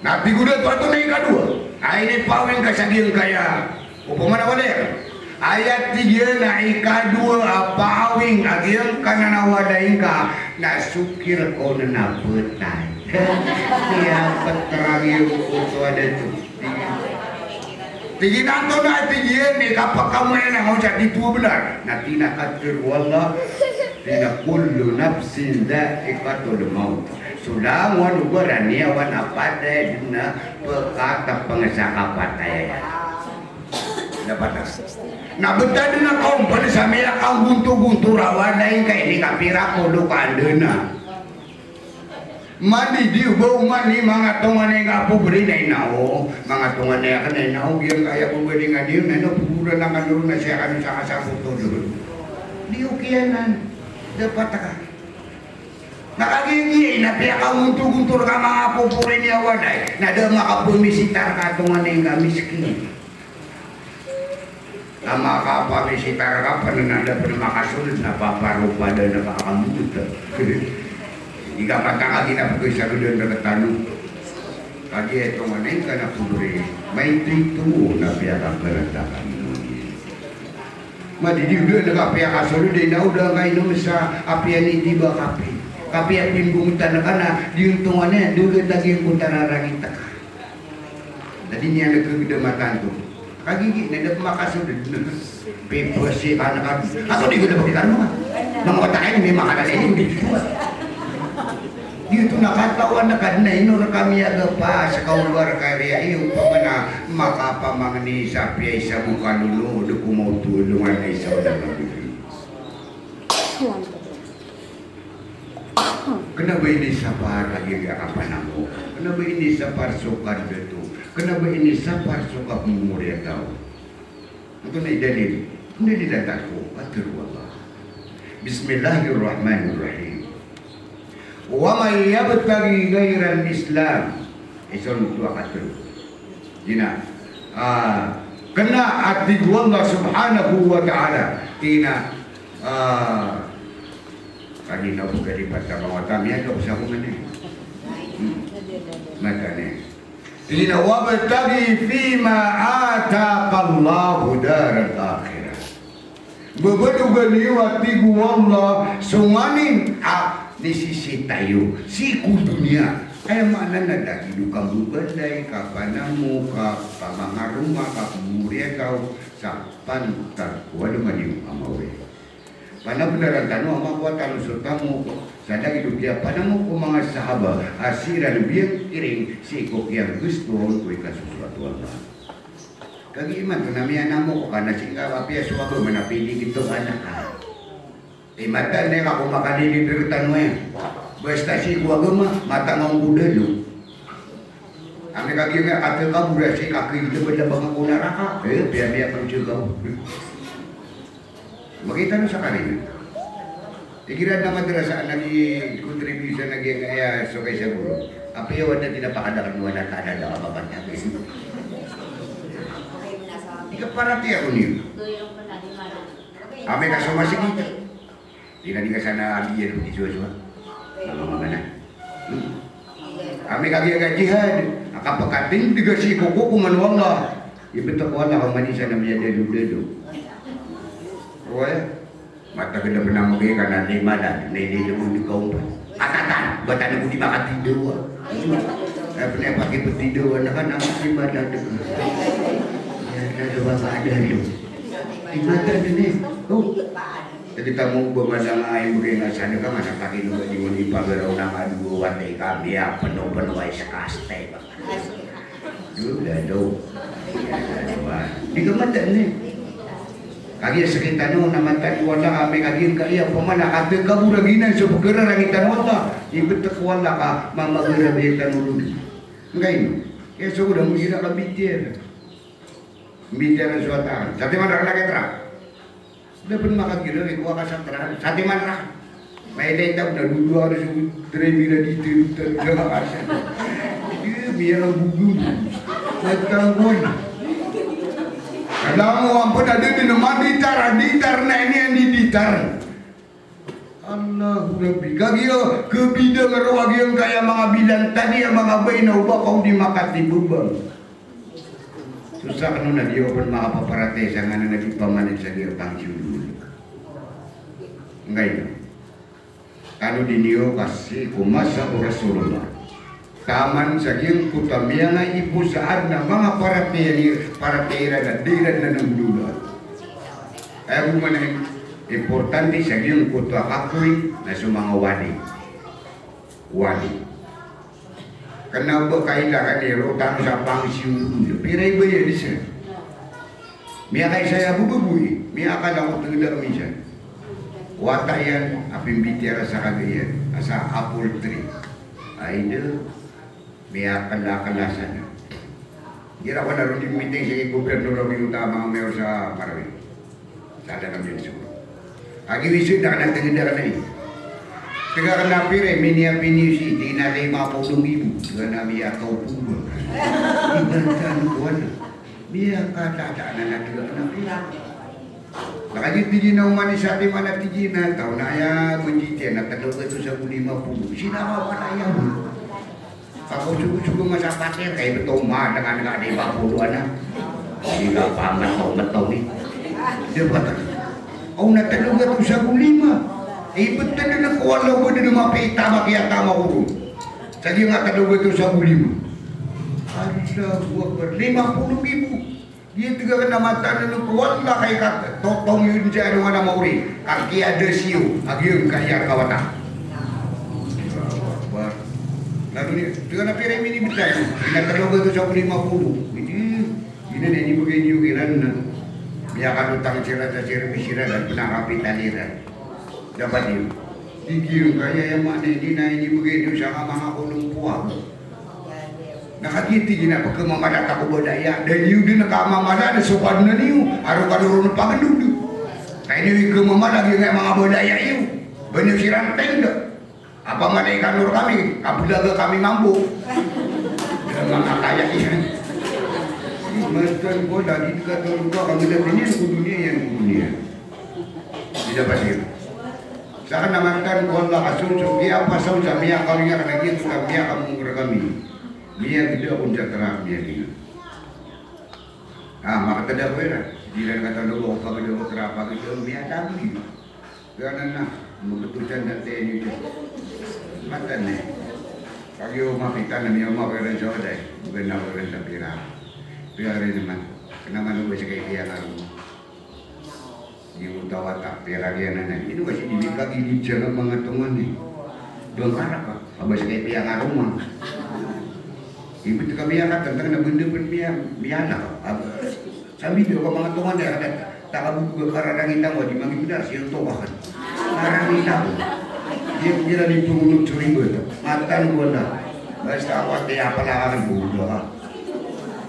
Nak pergi dah tu naik kedua. Ini pawing kasagil kaya. Apa mana boleh? Ayat 3 naik kedua pawing agil kana nawadainka na sukir kau na petai. Dia peterangi itu ada tu. Tinggi nanto na tinggi ni kapak kamu yang mau jadi tua benar. Nanti nak kata wallah, tina kullu nafsin dha'iqatul maut. Sudah wan berani wan apa dah dina perkata pengesaka pataya. Dapat tak? Nak betul dina kaum pada samia kaum guntu rawan lain kayak ini kapira kodo kandena. Mandi dia bau mandi mangatongan yang apa beri nai nau mangatongan yang akan nai nau dia kaya pemberi dengan dia nai nau pura nak dulu nasi akan sangat foto dulu dia ukianan dapat tak nak lagi ni nak pihak kamu guntur kamu apa pura ni awadai nak ada maka pemisitar katongan yang miskin nama apa misitar kapan ada pernah sulit napa paru pada napa kamu tu jika patang lagi nak pergi saluran dekat tanu, kaki itu mana yang nak pulih, main itu nak pihak beradakan. Madi dia nak pihak asal dia nak udah kain nusa api ini tiba kapi yang pinggul tanah kana diuntungannya dulu lagi kuntara lagi tak. Jadi ni ada kedematan tu. Kaki ni ada pemakas sudah pepersi anak atau dia sudah pakai kanu. Nama otak ini memang ada ini. Dia tu nak kata nak kena inur kami ada pas kau luar karya itu pemana maka apa mangni sapi isa buka dulu deku mau tulungan isa udah lagi. Kenapa ini sabar lagi apa namu? Kenapa ini sabar sukar betul? Kenapa ini sabar sukar umur yang tahu? Itu ni dalil. Ini didatangku atur Allah. Bismillahirrahmanirrahim. Wa may yabtaghi ghairal Islam isun tu akatu dina kena ati Allah subhanahu wa ta'ala tina kanina buka di patang awatan ya kau usah mana makane tina wa yabtaghi fima ataqallahu daral akhirah bebedu ganiwati Allah sunganin di sisi tayo, si dunia. Kaya mana nada hidupkan bubandai, kapanamu, kapamangaruma, kapamurya kau, sapan tarkuwa dengan yung amawe. Pana beneran tanu amawa tanu surtamu, sadang hidup dia panamu ko mga sahabat, asiran biyang iring, si ikok yang gusto, kuwi kasusuatu Allah. Kagi iman, kanamihan namo ko, kana singkaw, apya suwago, manapili kito anak ka. Mata ni aku makan ini beritan we, berstasi gua gema mata ngomong dulu. Kami kaki ni kata kamu berasi kaki itu benda bangun guna raka, biar kerja kau. Begitu nu sekali. Dikira nama terasa lagi kontribusi lagi ya sokai sebulu. Apa ya wanda tidak ada kan wanda tak ada apa banyak itu. Ika parati aku ni. Kami kasih masih kita. Di sana abi ya di jua-jua. Nama mana? Kami kaki agak jihad. Akan pekating dikasih koko kuman Allah. Ya betul Allah kau mani sana menjadi dulu. Oh ya. Mata kena pernah mungkin karena lima dan nenek dia pun dikaupan. Katakan, buatan aku dimakan tidur. Saya pernah pakai petidur, anak-anak lima dan dekat. Ya, ada bapak ada tu. Di mata tu ni. Oh, kita mau bermadang air mungkin nggak sana kan mana pakai juga di mana pagar orang adu wanita kami ya penuh ais kaste. Sudah tu. Di mata ni. Kagi sekitar no nama tadi wala kami kagi kaya pemana ada kamu lagi nang so bergerak lagi tan wala ibu tak wala ka mama gerak dia tan ulu enggak ini ya so udah mengira ka bitir suatu sate mana nak ketra dapat makan gila ke gua kasar terang sate mana mai dai tak udah dua harus terima di tiru terus dia biar bugu datang pun. Kalau ampun ada di rumah ditar na ini yang ditar. Allah Rabbi, kagio kebidang rawagi yang kaya mga bilang tadi yang mga bay na ubah kau dimakat di bubang. Susah kan na dia open mga paparate sa nga na nagipamanin sa dia tangsiyo dulu. Enggak itu. Kalau di niyo kasi kumasa o Rasulullah. Taman saging kutamiya nga ibu saad na mga paratera na diran na ng dulat. Kaya bumanay, importante saging kutwa kakoy na sumanga wali. Kenapa kailangan ni rotang sa pangsiyo dulu? Piray ba yan isa? Miya kay saya bububui, miya ka lang utang minsan. Wata yan, apimbitira sa kagayan, sa apple tree. Ay Miya kala-kalasan. Gira ko naroon yung meeting sa gobernador ng utama ang mayor sa Marawi. Sada kami yun siguro. Agiwisyo na ka nagtagin na eh. Tiga ka na pire, minia pinisi, di na tayo mapulong ibu. Tiga na miya kau pulo. Ibantan ko na. Miya ka tataan na tiga ka na pire. Nakajit tiji na umani sa ating mana tiji na tao naaya menjitian na talo ka ito sa 50. Sinama pa na yan. Ako sugo masa pasir kayak betul mah dengan nggak ada 50 anak. Tidak pamat betul ni. Dia kata, "Oh nak telu gak tu 15." Betul na kuala ko din mapita makiyata makurun. Sige nga telu gak tu 15. Allahu Akbar 50,000. Dia tiga kena mata nu kuala kay kat totong yun sa ano na mauri. Kaki ada siu, agyong kaya kawata. Lalu ni, dengan apa yang ini betul? Nak terlalu itu 50. Ini begini juga kan? Biarkan utang cerita bisiran dan penangkapi taliran. Dapat dia. Tinggi kaya yang mana ini begini usaha maha ulung kuah. Nakakiti gina pagka mamada ka budaya dan yu din ka mamada ada sopan na niyo aru kadurun pagandudu. Kaya ni ke mamada gi mga budaya yu. Banyu sirang tenda. Apa nggak ada ikan nur kami, apabila kami mampu dengan kaya ini. Macam kau lagi dekat orang kami dah ini dunia yang dunia. Tidak pasti. Saya namakan Allah asun dia apa sahaja mia kalau yang lagi itu mia kamu kami. Mia tidak pun jatera mia ini. Maka tidak boleh. Jika kata dulu kalau dia berapa kita mia lagi. Karena membetulan dan TNI itu. Matan ni, kalau makita na niya makaran sa oday, bukan na makaran sa pira. Pira rin naman, kenapa nung bisa kayak dia kalau yung tawata pira kaya na. Itu kasi dibigag ilid siya ng mga tungan ni. Doon karak ka, abas kayak pia ka rumah. Ibu tu kami akan tentang na benda pun biala. Sabi dia ka mga tungan dia ada tak kabu karang indang wa di mangi benar siya tobakan. Karang indang. Dia di pungut ribet, matan bola. Basta awak dia apalakan bola.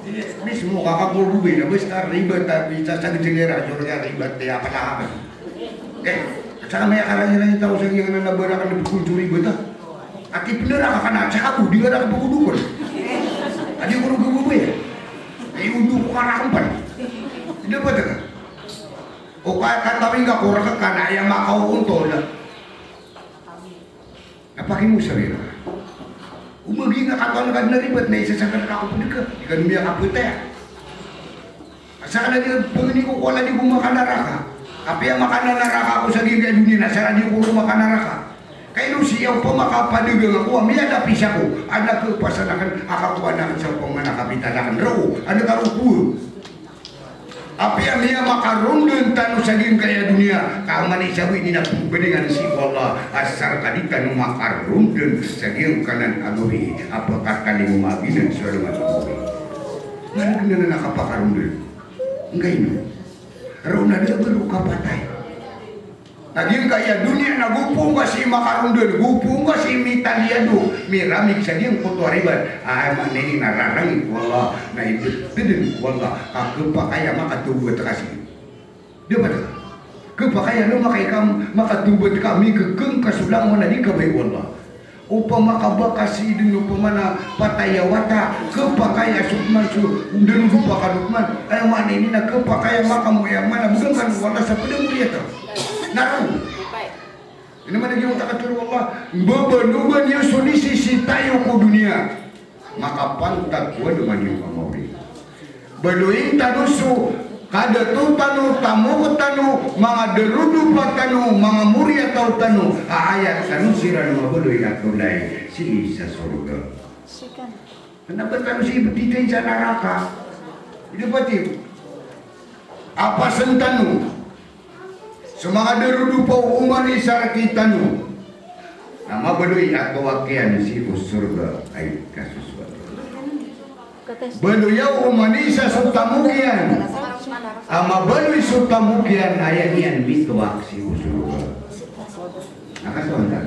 Ini semua kakak berubah, basta ribet tapi saya cengera juga ribet dia apalakan. Sama ya karena ini tahu saya yang nak berakan di pungut ribet. Aki bener akan nak cabu dia nak pukul. Adi guru berubah ya. Untuk orang empat. Tidak betul. Oh kata kami enggak kurang kan ayam makau untuk lah. Apa kamu sering? Umagi nga katawan ka na ribet na isa sa kakao ka. Ikan miya kapute. Asa ka na pangini ko wala di bumakanara ka. Apa yang makanan neraka aku saging kayak dunia nasara di puluh makan neraka. Kayak lu siya po makapadu dengan aku, may ada pisaku, ada kepasanakan akaku anak sa pemana kapitanakan ro, ada karupu. Apa yang dia makarun dan tanu saging kaya dunia, kamani sawi ni dengan si Allah asar kadi tanu makarun dan saging kanan aguri, apakah kali magi dan suara aguri. Mana kena nak apa karun dan? Enggak ini. Rona dia beruka patay. Naging kaya dunia na gupong kasi makarundon, gupong kasi mitaliado, miramik sa niyang kutuariban. Ay, manini nararangin ko Allah, na ibigdin ko Allah, kepa kaya makatubot kasi. Di ba? Kepa kaya no makatubot kami, kekeng kasulang mo na di kabay Allah. Upang makabakasi dun upamana patayawata, kepa kaya sukman su, dun lupa kanukman, ay manini na kepa kaya makamuya mana, bukan kan Allah sa pedang mulia tau. Naru. Ini mana dia tak kata Allah, bebenuban yang solisi si tayo ko dunia, maka pantat ko dengan yung kamori. Beluing tanusu, kada tu tanu, tamu tanu, mga derudu patanu, mga muria tau tanu, ayat tanu siran mga beluing at tulay, si sa surga. Kenapa tanu si betitain sa neraka? Itu pati. Apa sentanu? Semangat derudu pau umani sarakitanu. Nama bedui atau wakian si surga ay kasuswat. Bedui umani sa sutamukian. Ama bedui sutamukian ayanian bitwak si surga. Nakasontan.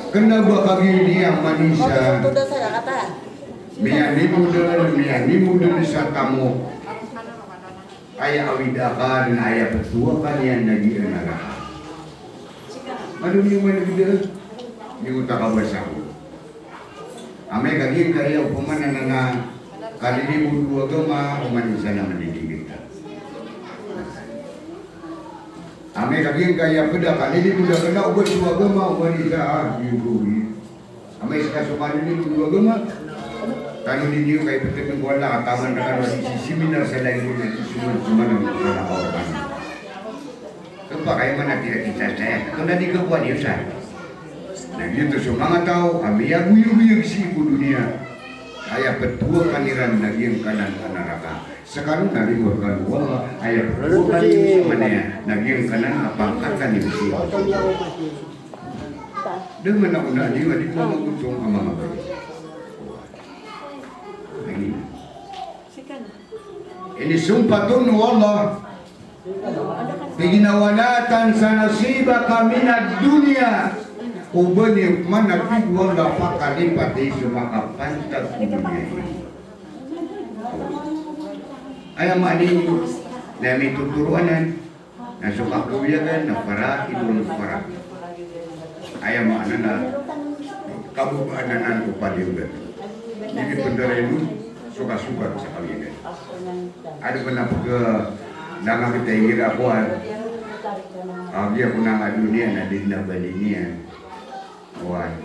Kenapa kagi dia manisa? Miyani mudel sa tamu. Ayah awidakan, ayah petuakan yang lagi neraka. Aduh ni mana kita? Ni utak bersama. Ame kagin kaya upaman nana kali ni budu agama uman sana mendidik kita. Ame kagin kaya peda kali ni budu kena ubah agama uman sana diugi. Ame sekarang kali ni budu agama. Kanu di niyo kay petik ng wala kataman na kanu si seminar sa lain na suman ng mga orang. Kepa kayo man nakita saya. Kung nadi kepuan niyo sa. Nah gitu semua tahu kami ya guyu-guyu si dunia. Ayah petua kaniran lagi yang kanan neraka. Sekarang dari berkan wala ayah petua kaniran mana lagi yang kanan apa kata ni si. Dengan nak dia di mana kunjung ama ini sumpah tunu Allah Tiginawanatan sa nasibaka minad dunia ubani mana wala pakalipat isu makapantag dunia ini ayam maning nami tuturuanan nasuka kuyagan na para idul para ayam mana na kabupanan upaliudat ini bendera ini suka-suka sa kalian. Ada pernah ke nama kita kira kuat. Dia pernah ngadu dunia nanti nak balik ni kuat.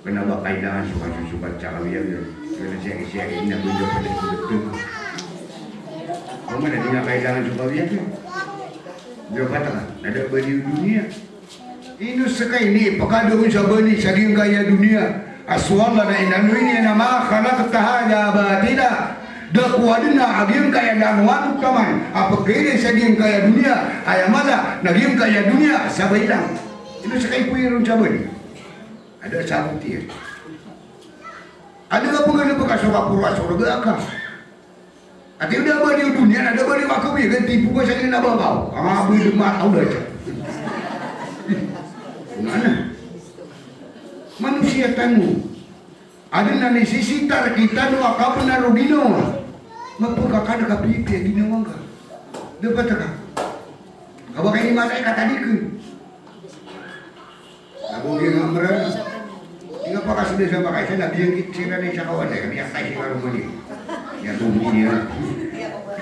Kenapa kailangan suka-suka cara dia kena siap-siap ini nak tunjuk pada betul. Kamu nanti nak kailangan suka dia tu. Dia kata ada balik dunia. Ini sekai ni pakadun sabani saging kaya dunia. Aswalla na inanu ini nama khalaqta hadza batila dakwadina agim kaya danwan kaman apa kene sagim kaya dunia ayamala nagim kaya dunia sabailang itu sekai puirun sabani ada sabuti ada apa ngene bekas pura surga ka ati udah bari dunia ada bari wakawi kan tipu ko sagim na babaw abi demat udah mana manusia tanu ada nani sisi tar kita nu akap na rugino mapukakana kapipi gino mangga dapat ka kabak ini mata kata dikeun aku ge ngamran ingat pa kasi desa makay sa nabiyang kitsira ni sa kawan kami akay si karumo ni ya tumi niya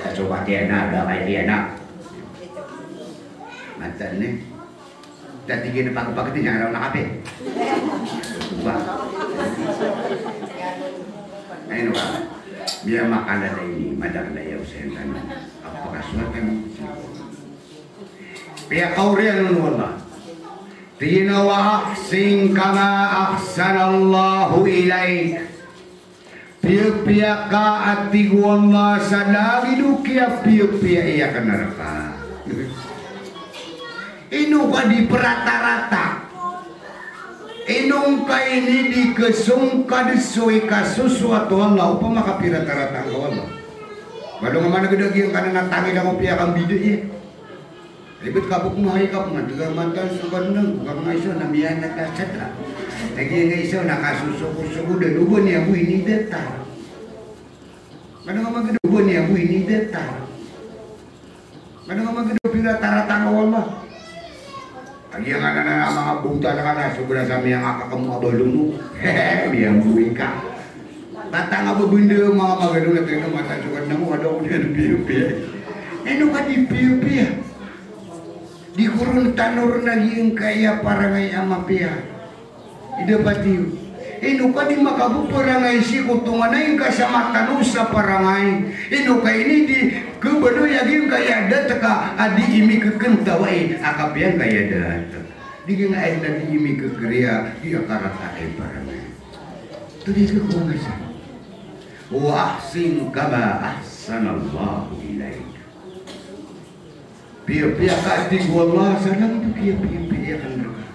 ya coba dia na kay dia na mantan ni dati gini pag-pagod niya araw na kape ba ayun ba biar makanan ini madang layaw sa tanong apakah suwat kayo pihak kaurian wallah. Tina wa ahsin kama ahsanallahu ilaik. Pihak ka ati wallah sadagi dukia pihak iya kan neraka. Inu ka di perata-rata. Inung ka ini di kesung ka disui ka sesuatu Allah upama ka pirata-rata ka Allah. Baru mana gede yang kana natangi da mo pihak ang bide ya. Ribet kabuk mahay ka man tiga mantan subanang kang iso na miyan na kasata. Lagi nga iso nakasuso-kuso dan ubon ya bu ini detar. Mana nga magede ubon ya bu ini detar. Mana nga magede pirata-rata ka Allah. Lagi yang ada mga bunta na kana sobra sa miyang akakamu abalungo. Hehe, miyang buwing ka. Bata nga babunda mga magano na tayo na matasukan na mo. Ada ko niya ng piyo-piyo. Ano ka di piyo-piyo? Di kurun tanur na yung kaya parangay ama piya. Ida patiyo. Ino ka di makabu parangay si kutungan na yung kasama tanong sa parangay. Ino ka ini di kebano yung kaya data ka adi imi kekentawai akapian kaya data. Di nga ay na di imi kekriya di akarata ay parangay. Ito di kekuangasan. Wa ahsin kama ahsanallahu ilaik. Pia-pia ka ati wallah sanang tu pia-pia kan mereka.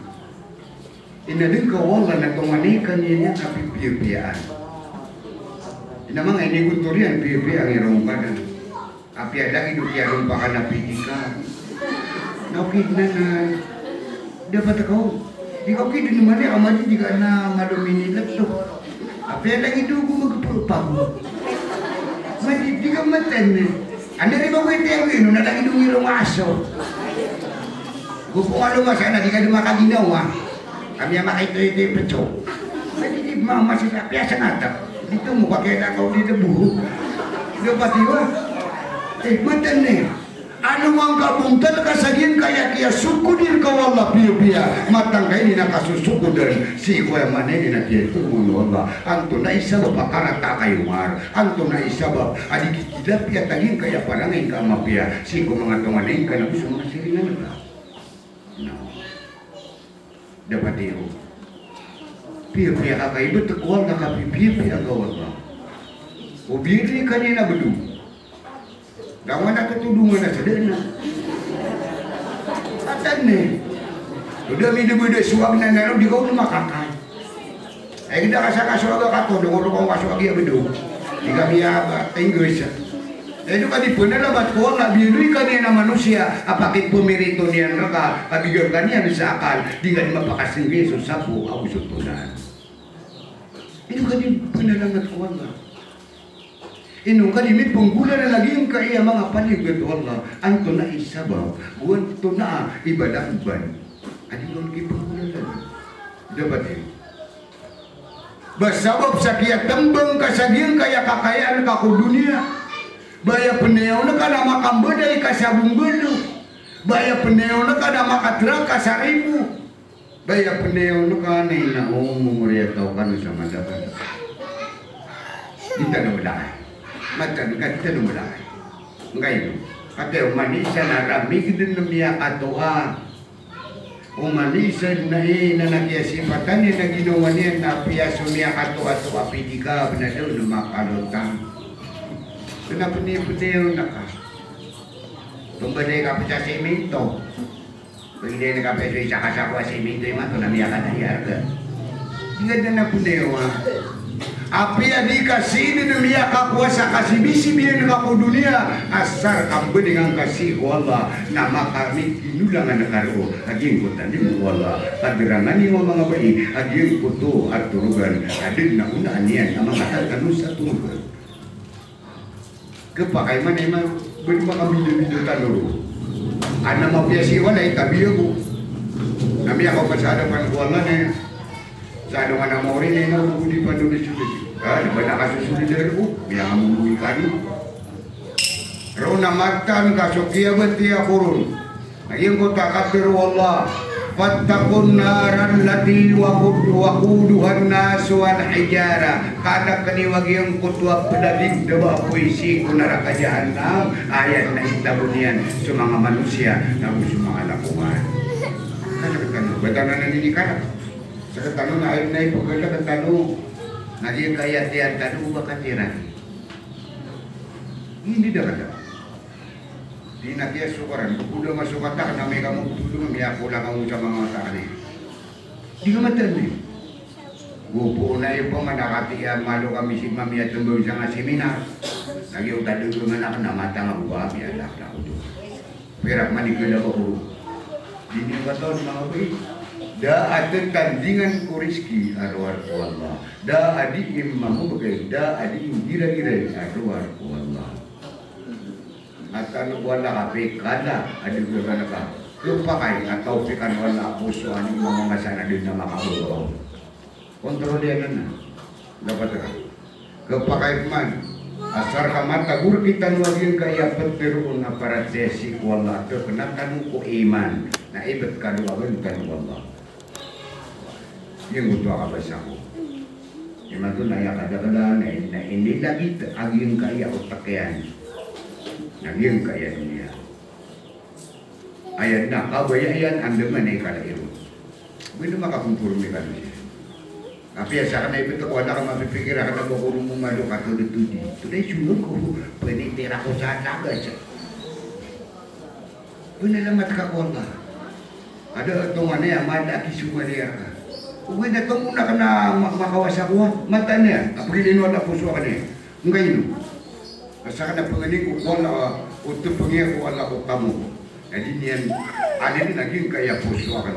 Ina din ka wallah na tumanikan niya tapi pia-piaan. Ina mga ini guturian pia-pia ang irong kanan. Api ada hidup ya rumpa kana pitika. Naukid na dapat kau. Di kau kid di mana amadi jika na madomini leto. Api ada hidup magpapag. Madi di ka matan. Anda rin ba kwente ang ino na lang idong ilong aso? Gupo nga lumasa na di ka dumakaginaw ha. Kami ang makito-ito yung pecho. Pwede di mama sila piyasa natap. Dito mo ba kaya nakaw dito buho? Dito pati ba? Matan eh. Ano ang kabuntal kasagin kaya kaya sukudir ka wala piya-piya. Matang kayo nakasusukudan. Si kuya manay na tiya ito mo wala. Anto na isabab akarata kayo mar. Anto na isabab adik kita piya tagin kaya parangay ka mapiya. Si ko mga tumanin ka na gusto mga siringan na. No. Dapat iyo. Piya-piya ka kayo batakwal na ka piya-piya ka wala. Ubiri kanina bedung. Gawa na tutulungan na sa dana. Atan ni. Udah mide-mide suwag na naro di kau makakay. Kita kasaka-suwag ka to dungor ko kasuwag ya bedo. Di kami ya Inggris. Itu kan dipunalabat ko na binuy kanina manusia apakit pumirito niyan ka kabigyan kaniya sa akal di ka mapakasin Yesus sa po ako sutunan. Itu kan dipunalabat ko na. Inung kalimit penggulan na lagi ka iya mga paligid Allah anto na isabab buwan to na ibadah-iban adilon ki penggulan dapat eh basabab sa kiya tembang kasagian kaya kakayaan ka ku dunia baya peneo na kana makambedai ka sabung belu baya peneo na kana makatra ka saribu baya peneo na kana na umur tau kan sama dapat kita dah matan kata numulai ngayon kata umanisa na rami din namiya katoa umanisa na nakiasipatan niya na ginawa niya na piyaso niya katoa pidika pinadaw na makalutang pinapunipuneo na ka tumbaday ka pa sa semento pagday na ka pa sa isa kasakwa semento yung mato namiya ka na yarga hindi na napuneo ha api adi kasih ini demi kuasa kasih bisi biar ngaku dunia asar kambe dengan kasih Allah nama kami kinulangan karo lagi ikutan di Allah kabirangan ini ngomong apa ini lagi ikutu aturugan adin na una anian nama kata kanusa tunggu kepakai mana emang berima kami video tanuru anak mau biasi wala itabi aku nami ako pasadapan ko Allah ne sa ano nga namori na ina di pandulis sulit di banyak kasus sulit dari yang memului kami Rona matan kasukia betia kurun. Ayang kota kafir wallah. Fattaqun naran lati waquduhan nasu wal hijara. Kada kani wagyang kutwa pedalig deba puisi kunaraka jahanam. Ayat na itabunian sa mga manusia na sa mga lakuan. Kada kanu batanan ini kada. Sa tanong na ayat na ipagkala ka tanong. Naging kayat yan tanong ba katirani? Hindi dah kada. Di nakia sukaran, udah masuk kata na may kamu tudo nga pulang kamu sa mga mata ni. Di ka matan ni. Gupo na yung pamanakati malo kami si mami at tumboy sa nga seminar. Nagyong tado ko nga na mata nga buwa, may alak na ko doon. Perak manikula ko. Di niyo katon mga bay. Da ada tandingan ko rizki arwar ko Allah. Da adi imamu bagay, da adi gira-gira arwar ko Allah. At ano wala ka kada adi wala ka lupa kay atau pikan wala puso ani mga sana din na makabuo kontrol dia na dapat ka kapakay man asar ka matagur kita nuagin kaya petirun na para desi wala to kenatan ko iman na ibet kaduagan kan wala yung butuh ka basa ko iman to na ya kada-kada na hindi lagi aging kaya utakyan naging kaya dunia. Ayat na kabayayan anda manay kalairo. Hindi makakumpurmi ka niya. Tapi asa ka na ipito ko, wala ka mapipikira ka na bakurong mumalo ka tulad-tudi. Tulad sunod ko, panitira ko sa ataga siya. Pinalamat ka ko ba? Ada itong ano yan, malaki sumaliya ka. Uwi na itong muna ka na makawasa ko, mata niya. Kapagilino at puso ka niya. Ngayon, asa ka na pangaling ko wala uto pangiya ko wala ko kamu. Jadi niyan alin naging kaya puso akan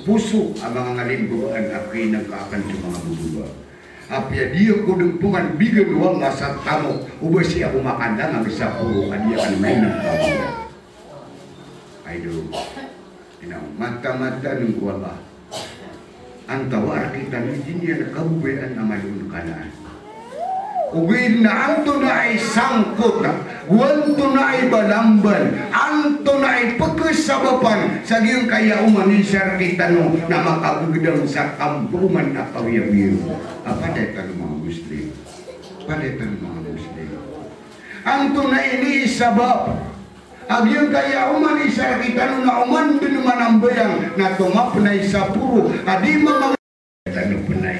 puso ang mga ngalimbuan akin nagkaakan sa mga bububa. Apya dia ko dumpungan bigan wala sa tamo ubasi ako makandang ang sa puro kanya kan main ng kamu. Aido. Mata-mata ng wala. Ang tawar kita ni niya kabubayan na malun kanaan. Uwin na anto na ay sangkot, wanto na ay balamban, anto na ay pagkasabapan sa giyong kaya umanisar kita no na makagudang sa kampuman na kawiyawiyo. Padaytan mga Muslim. Padaytan mga Muslim. Anto na iniisabab. Agiyong kaya umanisar kita no na umando naman ang bayang na tumap na isa puro. Adi mga tanong po na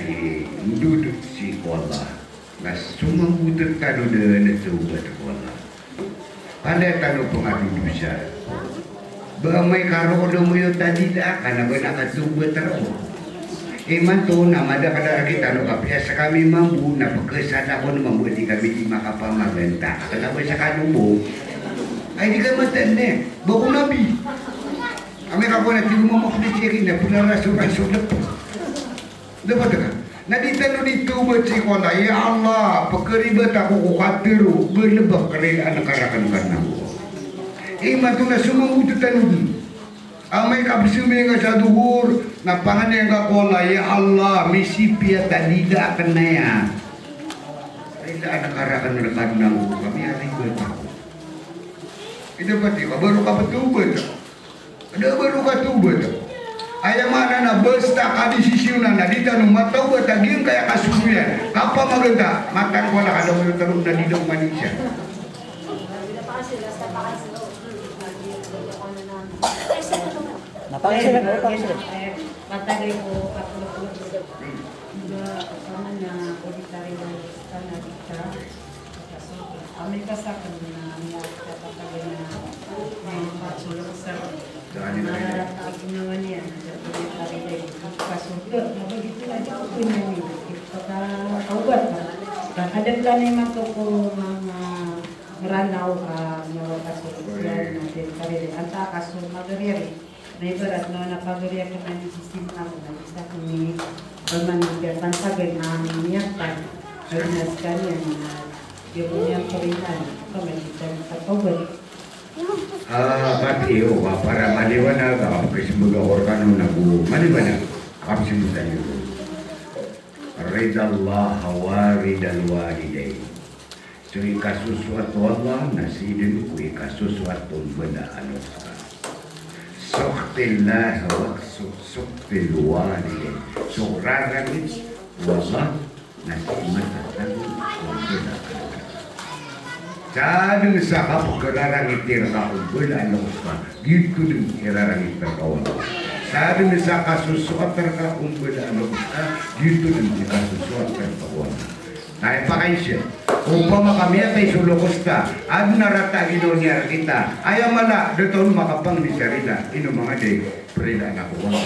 dudut si Allah. Nah, semua butuh tanu dengan tubuh Allah. Pandai tanu pengadu dosa. Bamai karo domo tadi dah karena benak tubuh terus. Iman tu nama ada kada kita nu kapiasa kami mampu na pagkasada ko naman buat kami di makapamaganta. Kenapa sa kanubo? Ay di ka matanda. Bago nabi. Kami kako na timu mo flecherin na pula rasul lepas. Dapat ka? Nadita dito baca kola ya Allah pekeribat aku khatiru berlebah kerja anak karakan aku. Iman tu na semua ututan amai kapsu menga saduhur na pangan yang kola ya Allah misi pia tadida akan naya. Ila anak karakan aku kami hari bertahu. Itu berarti baru kapetubet. Ada baru kapetubet. Ayah mana na besta kadi sisiunan na dita nung matau bataging kaya kasuyan. Apa maganda? Makan ko na kada mo tarong na dito manisya. Napakasila ko patagay ko kapulot sama na auditory na kana dita. Amerika sa kanila niya patagay na patulot sa ginawa niya kasunod na begitu aja ako pinanili kaubat ka kadang kanay po mga ranaw ka mga kasunod natin karili anta kasunod magariri na ibarat no napagariya ka na ng sistema ako na isa kami bermanfaat pansagay na niyatan ayunas kanya na yung niyang parinan pamalitan kapagod. Patio, para maliwana ka sebagai organ nagu maliwana kami sebutan itu. Ridallah wa ridal walidain. Jadi kasus suatu Allah nasi dan kui kasus suatu benda anu. Sok suktillah wa suktil walidin. So rarangit wala nasimatan umbula. Cadang sa kapagkararangit tira umbula alusma. Gitu din irarangit terkawan. Cadang sa kasusuat terka umbula alusma. Gitu din kasusuat terkawan. Ay pakai siya. Umpama kami ay sulukos ka, ad narata ginonyar kita, ayaw mala, doon makapang di sarita, ino mga day, prila na kuwa.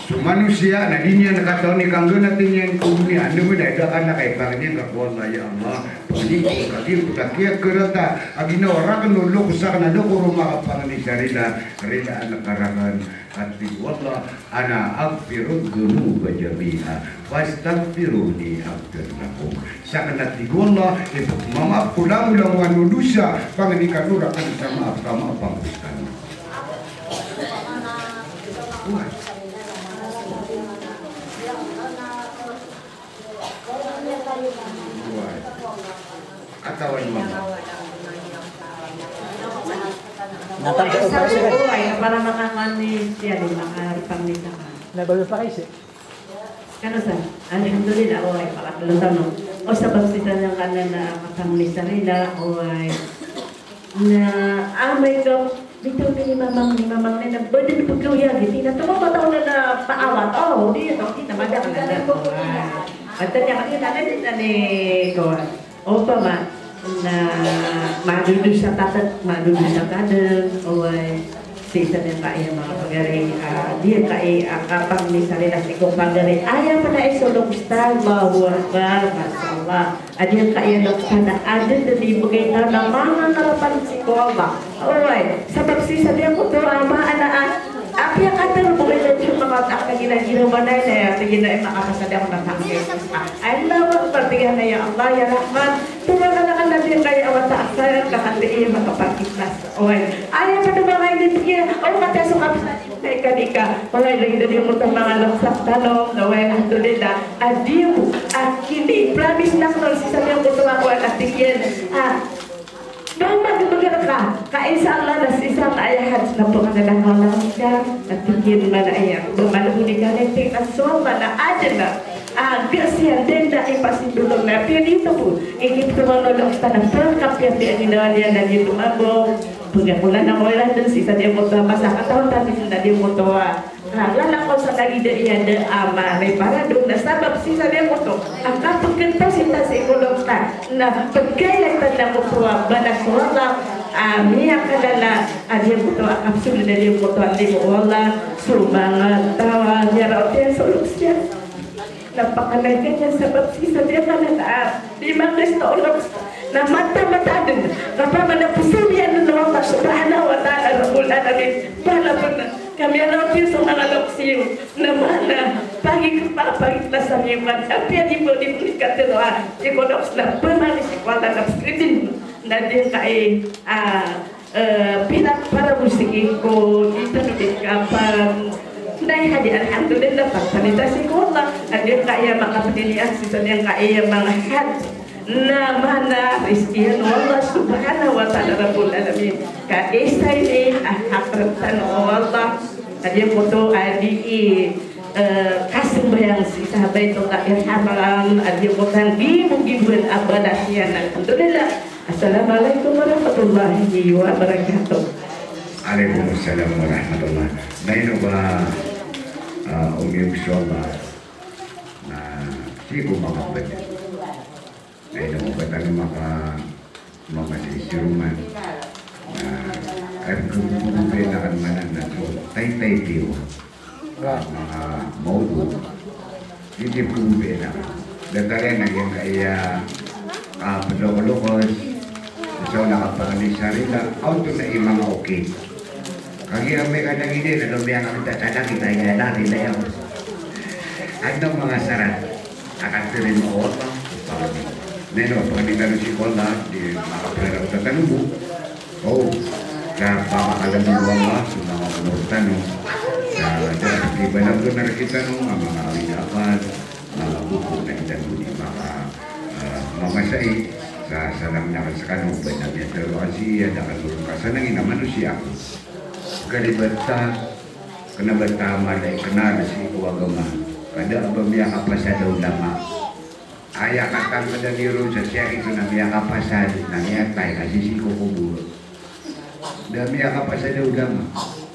So manusia, na din yan nakataon ni kanggo natin yan kumya, ano mo na, dakan na kay pangin kakuha na ya Allah, pagiging kakil, kutakiya kurata, aginaw, rakan no lukos sa kanado, kuro makapang ni sarita, rila na karakan, at wallah ana aghfiru dhunuba jami'a wastaghfiruni aghfir lakum. Sakanat wallah mamaaf ko lang ang dosa panganikan ura kan sa maaf ka maapanguskan. Katawan mo. Para makakani siya din makaripamita ka. Nagulol pa kayo siya. Kano sa? Alhamdulillah, oy, pakatulong tanong. O sa pagsita ng kanan na makamisa nila, oy, na amay ka, bitaw ni mamang na burden pagkawya, hindi na tumapataw na paawat. Oh, di ito, kita mada ka na. At tanya kanina, kanina ni Kawan. O pa ma, na madudu sa tatat, oy, sisa din kaya mga pagari, dia kaya kapag ni sarila si kong pagari, ayaw pa na isulong style, mahuwakal, masalah, adiyan kaya na adyan na ibigay na ng mga karapan si Kuwaba. Oy, sa pagsisa diyan ko to, maanaan, apya katal mo rin yung mga ginawa na yun, ginawa makakasali ako ng tanggay. Ay, lawag partigan na ya Allah, ya Rahman, tumaga na ka na din kayo awat sa asal, kakatiin makapagkitlas. Oy, ayaw pa naman kayo din o kataso ka kay kanika. Oy, lagi na din mo itong mga laksak tanong, naway alhamdulillah, adiyo, kini, promise na ko, sisalihan ko ito ako at tigyan, doon magbagal ka, kaisa Allah na isang ayahan na pangalalang ka, at tingin man ayaw, lumalahuli ka na tingin at suwama na adyan na, gasyan din na ipasindulong na, pero dito po, ikip tumalong sa tanang pagkapyan din ninawa niya na dito mabong, pagkakulan ng wala dun, sisa niya mo ito, masa katawang tabi na niya mo ito, lalako sa nagida iya de amare para doon na sabab sisa niya mo ito, ang kapagkanta sita sa ikulong ta, na pagkailan na mo ito, banak wala, miyak ka na adiyan mo ito, kapsul na niya mo ito, hindi mo wala, sumangat, tawa, niya raw niya, sulok siya. Napakalaga niya sabab sisa niya ka na limang restaurant na mata-mata din. Kapag manapusin niya ng Allah subhanahu wa ta'ala Rabbul Alamin, pala po na kami natin sa mga loksiyo na mana pagitlasan niyo man. At yan di mo katirahan. Ikonoks na pemanis ikwala na skritin na din kay pinak para musikin ko ito nabit kapag Nay hadi alhamdulillah sanitasi ko Allah adil kaya makapilihan sisa yang kaya mga had na mana rizkihan Allah subhanahu wa ta'ala Rabbul Alamin ka isa ini hakratan Allah adil mo to adi kasih bayang sisa baitullah irhamam adil mo tang gibu-gibuan abadasian alhamdulillah. Assalamualaikum warahmatullahi wabarakatuh. Waalaikumsalam warahmatullahi wabarakatuh. Naino ba umiyong soba na sigo makapad naino mo ba tayo makasisiruman na kahit kumupay na kanmanan na so tay-tay diyo mga maudo hindi kumupay na dagare nagyang kaya kapalokos so nakapangalis sarila auto na imang okay. Kagi kami kadang ini na lumiyang kami tatadang kita ya natin na yan. Ano mga sarat akan tirin mo Allah neno pagkakita si Allah di makaperang tatanubo oh kapamakalan mo Allah sa mga penurutan sa iba lang doon na kita ang mga awinapan mga buko na itano di mamasay sa salam na sa kanong ba na niya pero kasi dakan doon ka sa nangin naman siya ako Garibata kena bertama dai kena si agama kada abamia kapasa daw lama aya katang kada niru sa siya itu namia kapasa namia tay kasi si kubur namia kapasa daw lama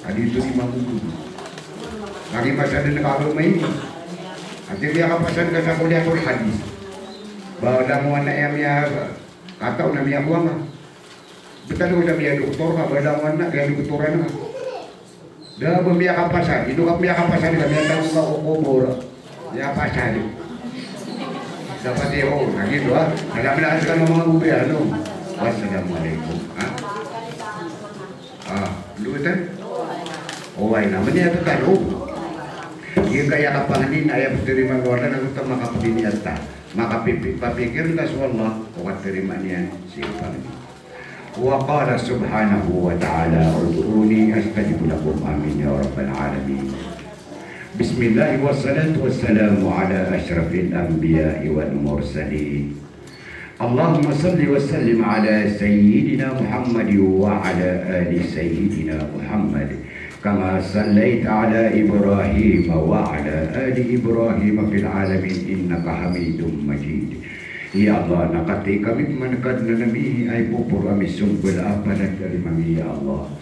adi itu di mamudu lagi masa din agama ini ati dia kapasan ka sa kuliatul hadis bahwa damuan na mia kataw namia buama betul udah mia doktor ka badawan na kaya doktoran na dah berbiak kapasan, itu berbiak kapasan kami tahu kau kubur, ya kapasan. Dapat dia nah gitu ah. Ada benar sekarang ngomong kubur anu. Wassalamualaikum. Dulu kan? Oh, ini namanya itu kan Ia kaya kapahanin ayah terima gordan aku tak maka begini atas, maka pikir tak wallah kau terima nian siapa ni. وقال سبحانه وتعالى ادعوني استجب لكم امين يا رب العالمين بسم الله والصلاة والسلام على اشرف الانبياء والمرسلين اللهم صل وسلم على سيدنا محمد وعلى ال سيدنا محمد كما صليت على ابراهيم وعلى ال ابراهيم في العالمين انك حميد مجيد. Ya Allah, nakati kami manakad na nami ay pupur kami sungkul apa dari mami ya Allah.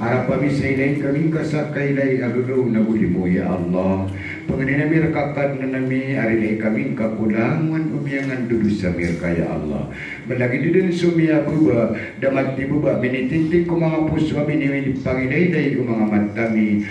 Harap kami sa ilayin kami kasakaylay agagaw na uli mo ya Allah. Panganin nami rakakad na nami arilay kami kakulangan umiyangan dudu sa mirka ya Allah. Malagi din sumiya buba, damat di buba, minitintik ko mga puso, minipangilay ko mga matami,